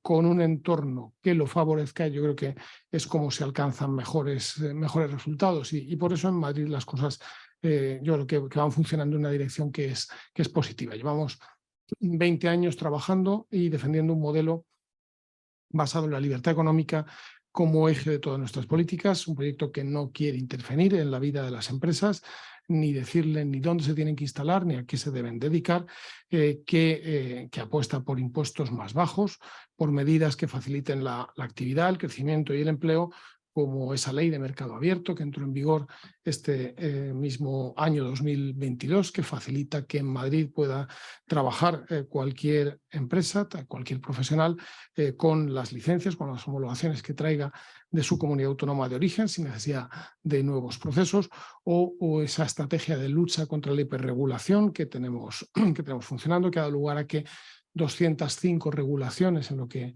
con un entorno que lo favorezca, yo creo que es como se alcanzan mejores resultados. Y por eso en Madrid las cosas, yo creo que van funcionando en una dirección que es positiva. Llevamos 20 años trabajando y defendiendo un modelo basado en la libertad económica como eje de todas nuestras políticas, un proyecto que no quiere intervenir en la vida de las empresas, ni decirle ni dónde se tienen que instalar, ni a qué se deben dedicar, que apuesta por impuestos más bajos, por medidas que faciliten la actividad, el crecimiento y el empleo, como esa ley de mercado abierto que entró en vigor este mismo año 2022, que facilita que en Madrid pueda trabajar cualquier empresa, cualquier profesional, con las licencias, con las homologaciones que traiga de su comunidad autónoma de origen, sin necesidad de nuevos procesos, o esa estrategia de lucha contra la hiperregulación que tenemos funcionando, que ha dado lugar a que 205 regulaciones en lo que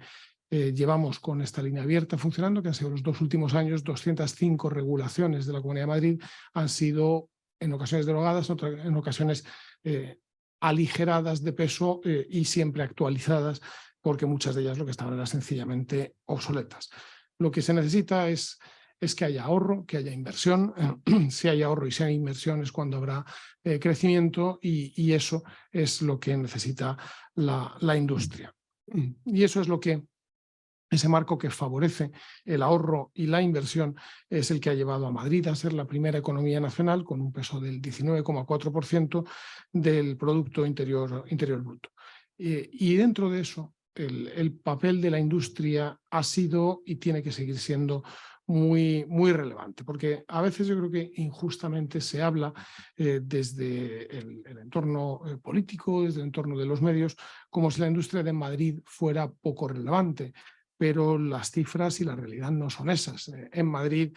llevamos con esta línea abierta funcionando, que han sido los 2 últimos años, 205 regulaciones de la Comunidad de Madrid han sido en ocasiones derogadas, en ocasiones aligeradas de peso y siempre actualizadas, porque muchas de ellas lo que estaban eran sencillamente obsoletas. Lo que se necesita es que haya ahorro, que haya inversión. Si hay ahorro y si hay inversión es cuando habrá crecimiento y eso es lo que necesita la industria. Y eso es lo que ese marco que favorece el ahorro y la inversión es el que ha llevado a Madrid a ser la primera economía nacional con un peso del 19,4% del Producto Interior Bruto. Y dentro de eso, el papel de la industria ha sido y tiene que seguir siendo muy, muy relevante, porque a veces yo creo que injustamente se habla desde el entorno político, desde el entorno de los medios, como si la industria de Madrid fuera poco relevante. Pero las cifras y la realidad no son esas. En Madrid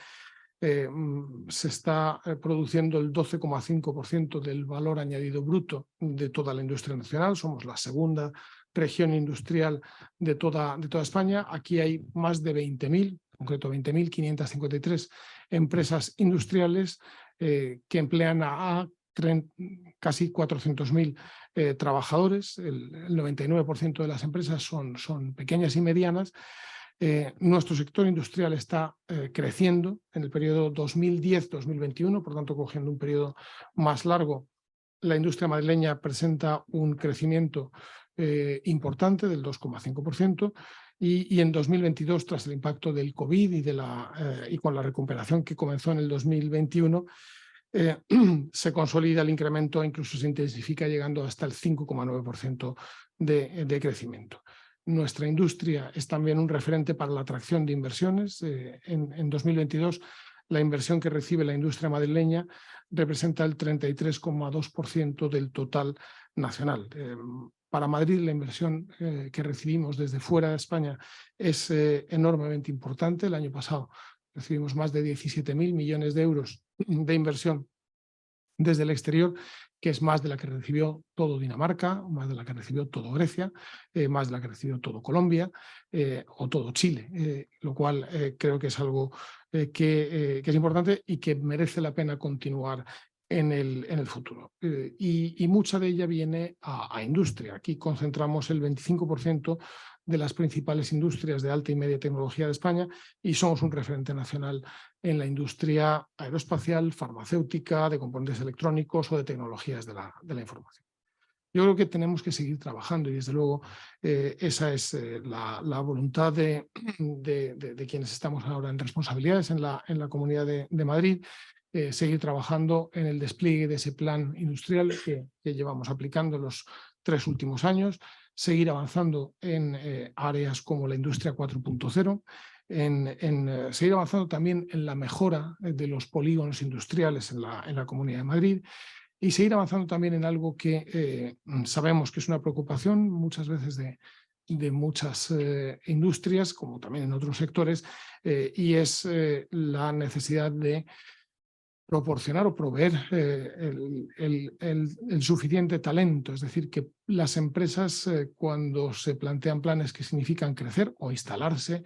se está produciendo el 12,5% del valor añadido bruto de toda la industria nacional. Somos la segunda región industrial de toda España. Aquí hay más de 20.000, en concreto 20.553 empresas industriales que emplean a casi 400.000 trabajadores. El 99% de las empresas son pequeñas y medianas. Nuestro sector industrial está creciendo en el periodo 2010-2021, por tanto, cogiendo un periodo más largo, la industria madrileña presenta un crecimiento importante del 2,5%. Y en 2022, tras el impacto del COVID y con la recuperación que comenzó en el 2021, se consolida el incremento, incluso se intensifica llegando hasta el 5,9% de crecimiento. Nuestra industria es también un referente para la atracción de inversiones. En 2022 la inversión que recibe la industria madrileña representa el 33,2% del total nacional. Para Madrid la inversión que recibimos desde fuera de España es enormemente importante. El año pasado recibimos más de 17.000 millones de euros de inversión desde el exterior, que es más de la que recibió todo Dinamarca, más de la que recibió todo Grecia, más de la que recibió todo Colombia o todo Chile, lo cual creo que es algo que es importante y que merece la pena continuar en el futuro. Y mucha de ella viene a industria. Aquí concentramos el 25% de las principales industrias de alta y media tecnología de España y somos un referente nacional en la industria aeroespacial, farmacéutica, de componentes electrónicos o de tecnologías de la información. Yo creo que tenemos que seguir trabajando y desde luego esa es la voluntad de quienes estamos ahora en responsabilidades en la Comunidad de Madrid, seguir trabajando en el despliegue de ese plan industrial que llevamos aplicando los 3 últimos años, seguir avanzando en áreas como la industria 4.0, en seguir avanzando también en la mejora de los polígonos industriales en la Comunidad de Madrid y seguir avanzando también en algo que sabemos que es una preocupación muchas veces de muchas industrias, como también en otros sectores, y es la necesidad de proporcionar o proveer el suficiente talento, es decir, que las empresas cuando se plantean planes que significan crecer o instalarse,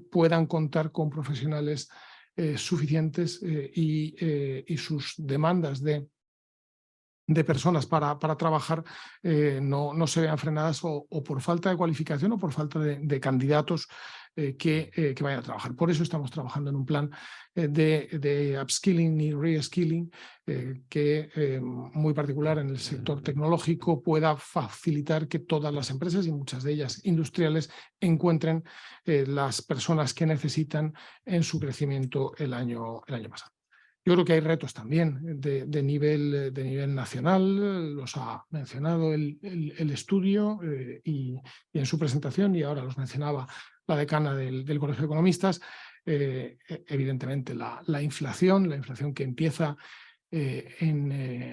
puedan contar con profesionales suficientes y sus demandas de personas para trabajar no se vean frenadas o por falta de cualificación o por falta de candidatos que vayan a trabajar. Por eso estamos trabajando en un plan de upskilling y reskilling que muy particular en el sector tecnológico pueda facilitar que todas las empresas y muchas de ellas industriales encuentren las personas que necesitan en su crecimiento el año pasado. Yo creo que hay retos también de nivel nacional, los ha mencionado el estudio y en su presentación, y ahora los mencionaba la decana del Colegio de Economistas. Evidentemente la inflación que empieza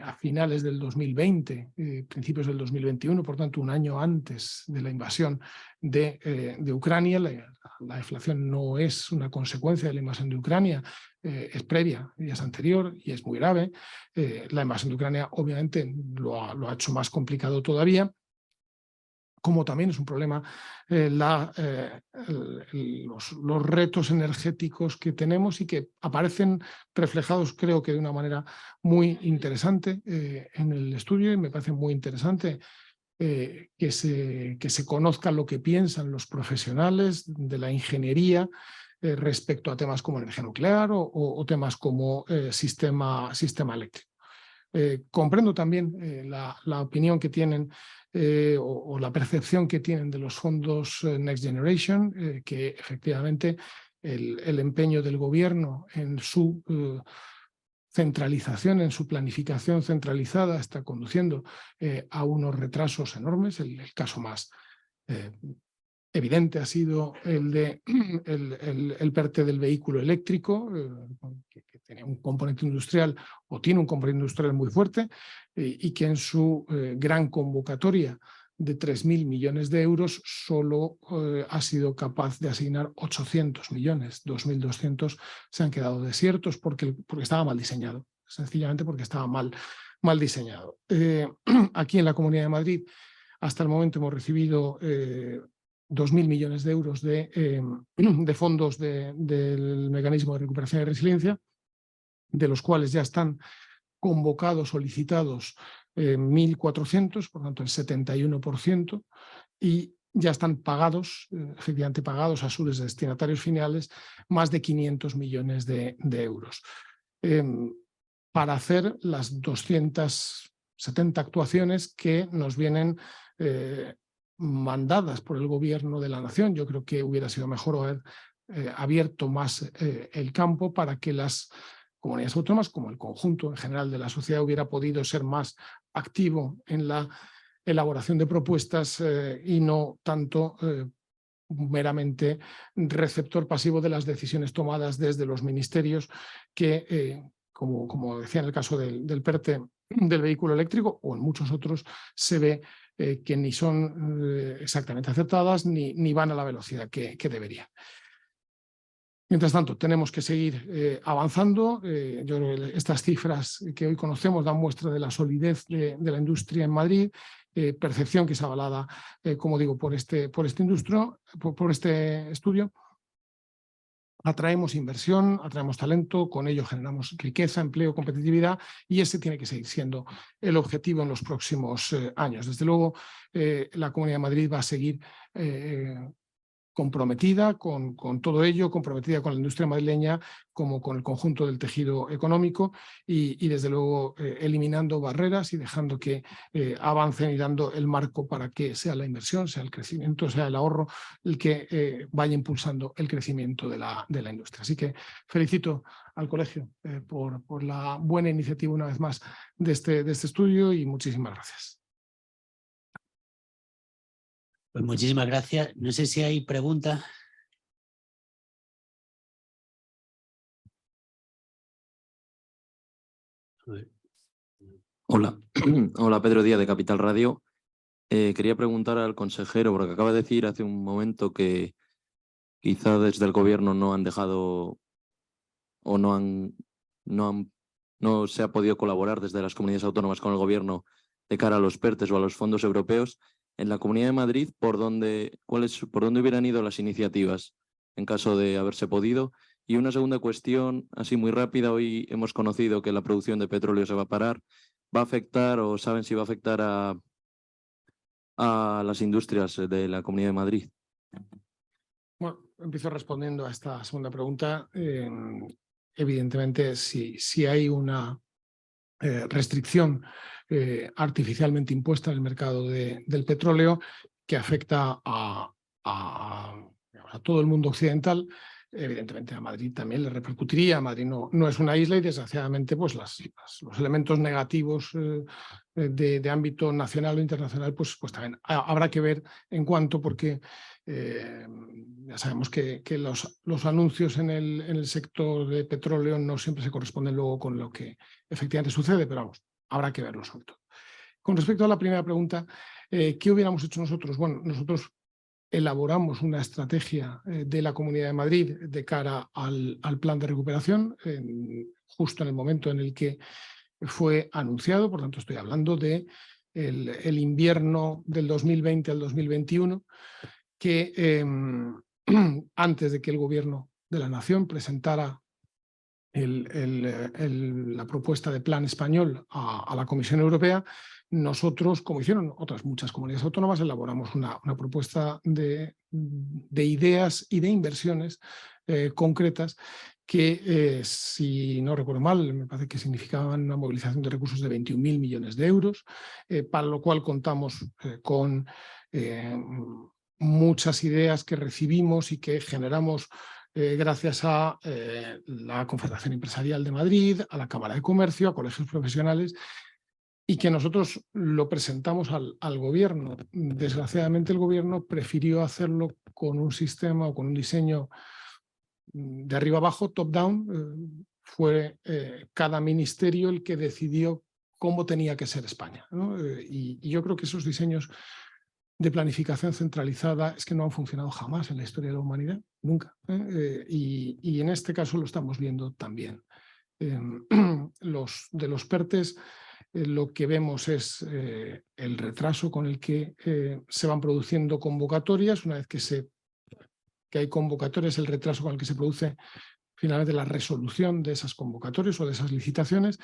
a finales del 2020, principios del 2021, por tanto un año antes de la invasión de Ucrania. La inflación no es una consecuencia de la invasión de Ucrania, es previa y es anterior y es muy grave. La invasión de Ucrania obviamente lo ha hecho más complicado todavía, como también es un problema los retos energéticos que tenemos y que aparecen reflejados, creo que de una manera muy interesante en el estudio, y me parece muy interesante que se conozca lo que piensan los profesionales de la ingeniería respecto a temas como energía nuclear o temas como sistema eléctrico. Comprendo también la opinión que tienen o la percepción que tienen de los fondos Next Generation, que efectivamente el empeño del gobierno en su centralización, en su planificación centralizada, está conduciendo a unos retrasos enormes. El caso más evidente ha sido el PERTE del vehículo eléctrico, que tiene un componente industrial o tiene un componente industrial muy fuerte y que en su gran convocatoria de 3.000 millones de euros solo ha sido capaz de asignar 800 millones, 2.200 se han quedado desiertos porque estaba mal diseñado, sencillamente porque estaba mal diseñado. Aquí en la Comunidad de Madrid hasta el momento hemos recibido 2.000 millones de euros de fondos del Mecanismo de Recuperación y Resiliencia, de los cuales ya están convocados, solicitados 1.400, por tanto el 71%, y ya están pagados, efectivamente pagados a sus destinatarios finales, más de 500 millones de euros. Para hacer las 270 actuaciones que nos vienen mandadas por el Gobierno de la Nación. Yo creo que hubiera sido mejor haber abierto más el campo para que las comunidades autónomas, como el conjunto en general de la sociedad, hubiera podido ser más activo en la elaboración de propuestas y no tanto meramente receptor pasivo de las decisiones tomadas desde los ministerios que, como decía en el caso del PERTE, del vehículo eléctrico, o en muchos otros se ve que ni son exactamente acertadas ni van a la velocidad que deberían. Mientras tanto, tenemos que seguir avanzando. Yo creo que estas cifras que hoy conocemos dan muestra de la solidez de la industria en Madrid, percepción que es avalada, como digo, por este estudio. Atraemos inversión, atraemos talento, con ello generamos riqueza, empleo, competitividad, y ese tiene que seguir siendo el objetivo en los próximos años. Desde luego, la Comunidad de Madrid va a seguir comprometida con todo ello, comprometida con la industria madrileña como con el conjunto del tejido económico y desde luego eliminando barreras y dejando que avancen y dando el marco para que sea la inversión, sea el crecimiento, sea el ahorro el que vaya impulsando el crecimiento de la industria. Así que felicito al colegio por la buena iniciativa una vez más de este estudio y muchísimas gracias. Pues muchísimas gracias. No sé si hay preguntas. Hola, hola Pedro Díaz de Capital Radio. Quería preguntar al consejero, porque acaba de decir hace un momento que quizá desde el gobierno no han dejado o no se ha podido colaborar desde las comunidades autónomas con el gobierno de cara a los PERTEs o a los fondos europeos. En la Comunidad de Madrid, ¿por dónde hubieran ido las iniciativas en caso de haberse podido? Y una segunda cuestión, así muy rápida. Hoy hemos conocido que la producción de petróleo se va a parar. ¿Va a afectar o saben si va a afectar a las industrias de la Comunidad de Madrid? Bueno, empiezo respondiendo a esta segunda pregunta. Evidentemente, si hay una restricción artificialmente impuesta en el mercado del petróleo que afecta a todo el mundo occidental, evidentemente a Madrid también le repercutiría. Madrid no es una isla y desgraciadamente pues los elementos negativos de ámbito nacional o internacional pues también habrá que ver en cuanto, porque ya sabemos que los anuncios en el sector de petróleo no siempre se corresponden luego con lo que efectivamente sucede, pero vamos, habrá que verlo sobre todo. Con respecto a la primera pregunta, ¿qué hubiéramos hecho nosotros? Bueno, nosotros elaboramos una estrategia de la Comunidad de Madrid de cara al plan de recuperación, justo en el momento en el que fue anunciado. Por tanto, estoy hablando de el invierno del 2020 al 2021, que antes de que el Gobierno de la Nación presentara la propuesta de plan español a la Comisión Europea, nosotros, como hicieron otras muchas comunidades autónomas, elaboramos una propuesta de ideas y de inversiones concretas que, si no recuerdo mal, me parece que significaban una movilización de recursos de 21.000 millones de euros, para lo cual contamos con muchas ideas que recibimos y que generamos gracias a la Confederación Empresarial de Madrid, a la Cámara de Comercio, a colegios profesionales, y que nosotros lo presentamos al gobierno. Desgraciadamente el gobierno prefirió hacerlo con un sistema o con un diseño de arriba abajo, top-down. Fue cada ministerio el que decidió cómo tenía que ser España, ¿no? Y yo creo que esos diseños de planificación centralizada es que no han funcionado jamás en la historia de la humanidad, nunca. Y en este caso lo estamos viendo también. De los PERTEs, lo que vemos es el retraso con el que se van produciendo convocatorias. Una vez que hay convocatorias, el retraso con el que se produce finalmente la resolución de esas convocatorias o de esas licitaciones.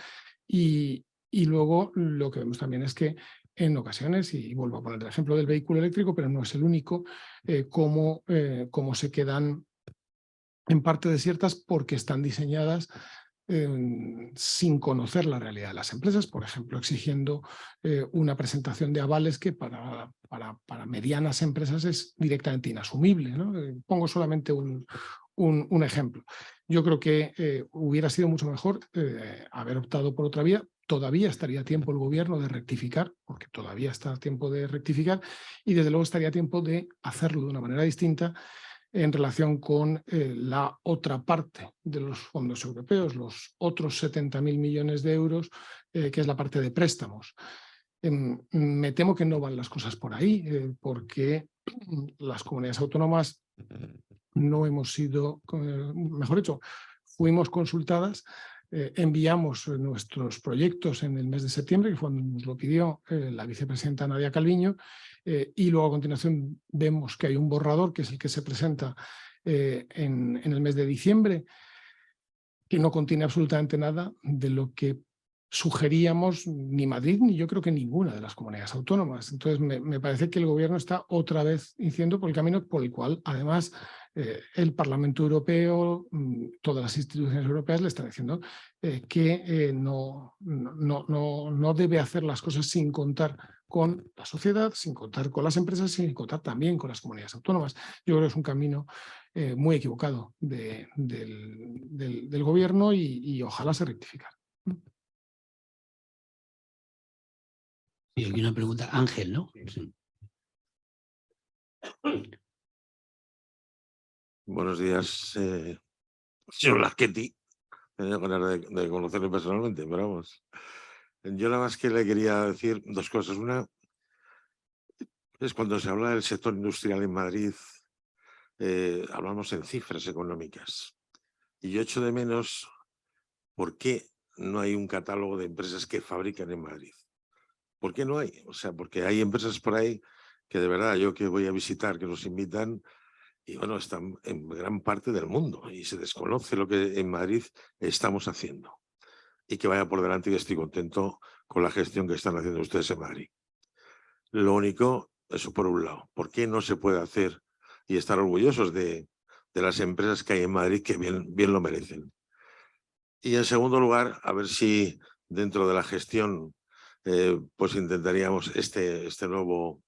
Y luego lo que vemos también es que en ocasiones, y vuelvo a poner el ejemplo del vehículo eléctrico, pero no es el único, cómo se quedan en parte desiertas porque están diseñadas sin conocer la realidad de las empresas, por ejemplo, exigiendo una presentación de avales que para medianas empresas es directamente inasumible, ¿no? Pongo solamente un ejemplo. Yo creo que hubiera sido mucho mejor haber optado por otra vía. Todavía estaría a tiempo el gobierno de rectificar, porque todavía está a tiempo de rectificar, y desde luego estaría a tiempo de hacerlo de una manera distinta, en relación con la otra parte de los fondos europeos, los otros 70.000 millones de euros, que es la parte de préstamos. Me temo que no van las cosas por ahí, porque las comunidades autónomas no hemos sido, mejor dicho, fuimos consultadas, enviamos nuestros proyectos en el mes de septiembre, que fue cuando nos lo pidió la vicepresidenta Nadia Calviño, y luego a continuación vemos que hay un borrador, que es el que se presenta en el mes de diciembre, que no contiene absolutamente nada de lo que sugeríamos ni Madrid ni yo creo que ninguna de las comunidades autónomas. Entonces me parece que el gobierno está otra vez incidiendo por el camino por el cual además el Parlamento Europeo, todas las instituciones europeas le están diciendo que no debe hacer las cosas sin contar con la sociedad, sin contar con las empresas, sin contar también con las comunidades autónomas. Yo creo que es un camino muy equivocado del gobierno y ojalá se rectifique. Y aquí una pregunta, Ángel, ¿no? Sí. Buenos días, señor Laschetti. Tenía ganas de conocerle personalmente, pero vamos. Yo nada más que le quería decir dos cosas. Una es cuando se habla del sector industrial en Madrid, hablamos en cifras económicas. Y yo echo de menos por qué no hay un catálogo de empresas que fabrican en Madrid. ¿Por qué no hay? O sea, porque hay empresas por ahí que de verdad yo que voy a visitar, que nos invitan, y bueno, están en gran parte del mundo y se desconoce lo que en Madrid estamos haciendo. Y que vaya por delante y que estoy contento con la gestión que están haciendo ustedes en Madrid. Lo único, eso por un lado, ¿por qué no se puede hacer y estar orgullosos de las empresas que hay en Madrid que bien lo merecen? Y en segundo lugar, a ver si dentro de la gestión pues intentaríamos este nuevo,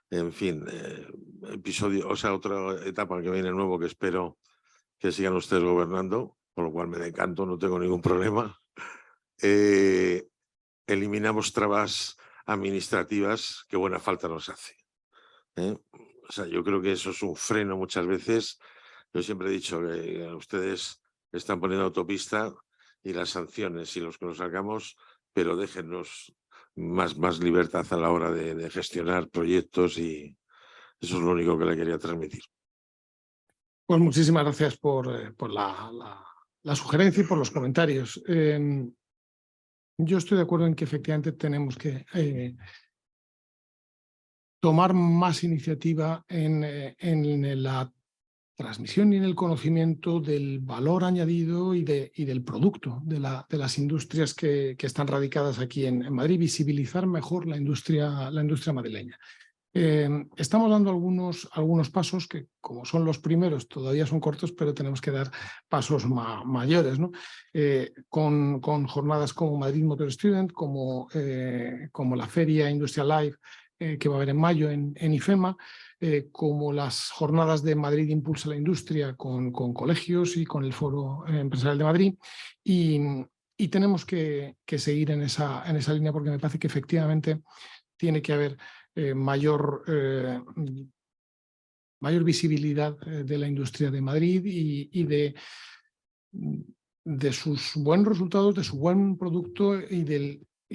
en fin, episodio, o sea, otra etapa que viene nuevo que espero que sigan ustedes gobernando, con lo cual me decanto, no tengo ningún problema. Eliminamos trabas administrativas que buena falta nos hace. O sea, yo creo que eso es un freno muchas veces. Yo siempre he dicho que ustedes están poniendo autopista y las sanciones y los que nos sacamos, pero déjennos más libertad a la hora de gestionar proyectos y eso es lo único que le quería transmitir. Pues muchísimas gracias por la sugerencia y por los comentarios. Yo estoy de acuerdo en que efectivamente tenemos que tomar más iniciativa en la transmisión y en el conocimiento del valor añadido y del producto de las industrias que están radicadas aquí en Madrid, visibilizar mejor la industria madrileña. Estamos dando algunos pasos que, como son los primeros, todavía son cortos, pero tenemos que dar pasos mayores, ¿no? Con jornadas como Madrid Motor Student, como la Feria Industrial Live, que va a haber en mayo en IFEMA, como las jornadas de Madrid Impulsa la Industria con colegios y con el Foro Empresarial de Madrid. Y tenemos que seguir en esa línea porque me parece que efectivamente tiene que haber mayor visibilidad de la industria de Madrid y de sus buenos resultados, de su buen producto y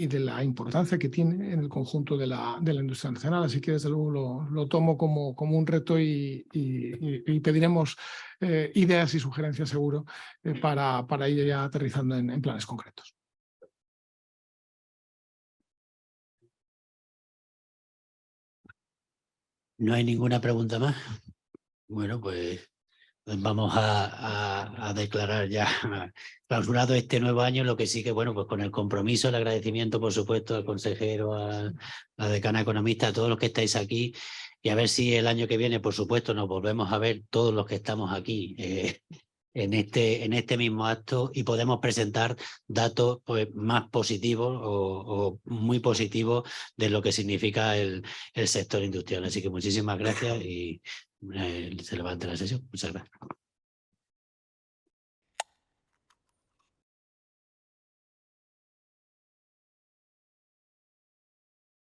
de la importancia que tiene en el conjunto de la industria nacional. Así que desde luego lo tomo como un reto y pediremos ideas y sugerencias seguro para ir ya aterrizando en planes concretos. ¿No hay ninguna pregunta más? Bueno, pues vamos a declarar ya clausurado este nuevo año, lo que sí que, bueno, pues con el compromiso, el agradecimiento, por supuesto, al consejero, a la decana economista, a todos los que estáis aquí, y a ver si el año que viene, por supuesto, nos volvemos a ver todos los que estamos aquí en este mismo acto y podemos presentar datos pues, más positivos o muy positivos de lo que significa el sector industrial. Así que muchísimas gracias y se levanta la sesión. Muchas gracias.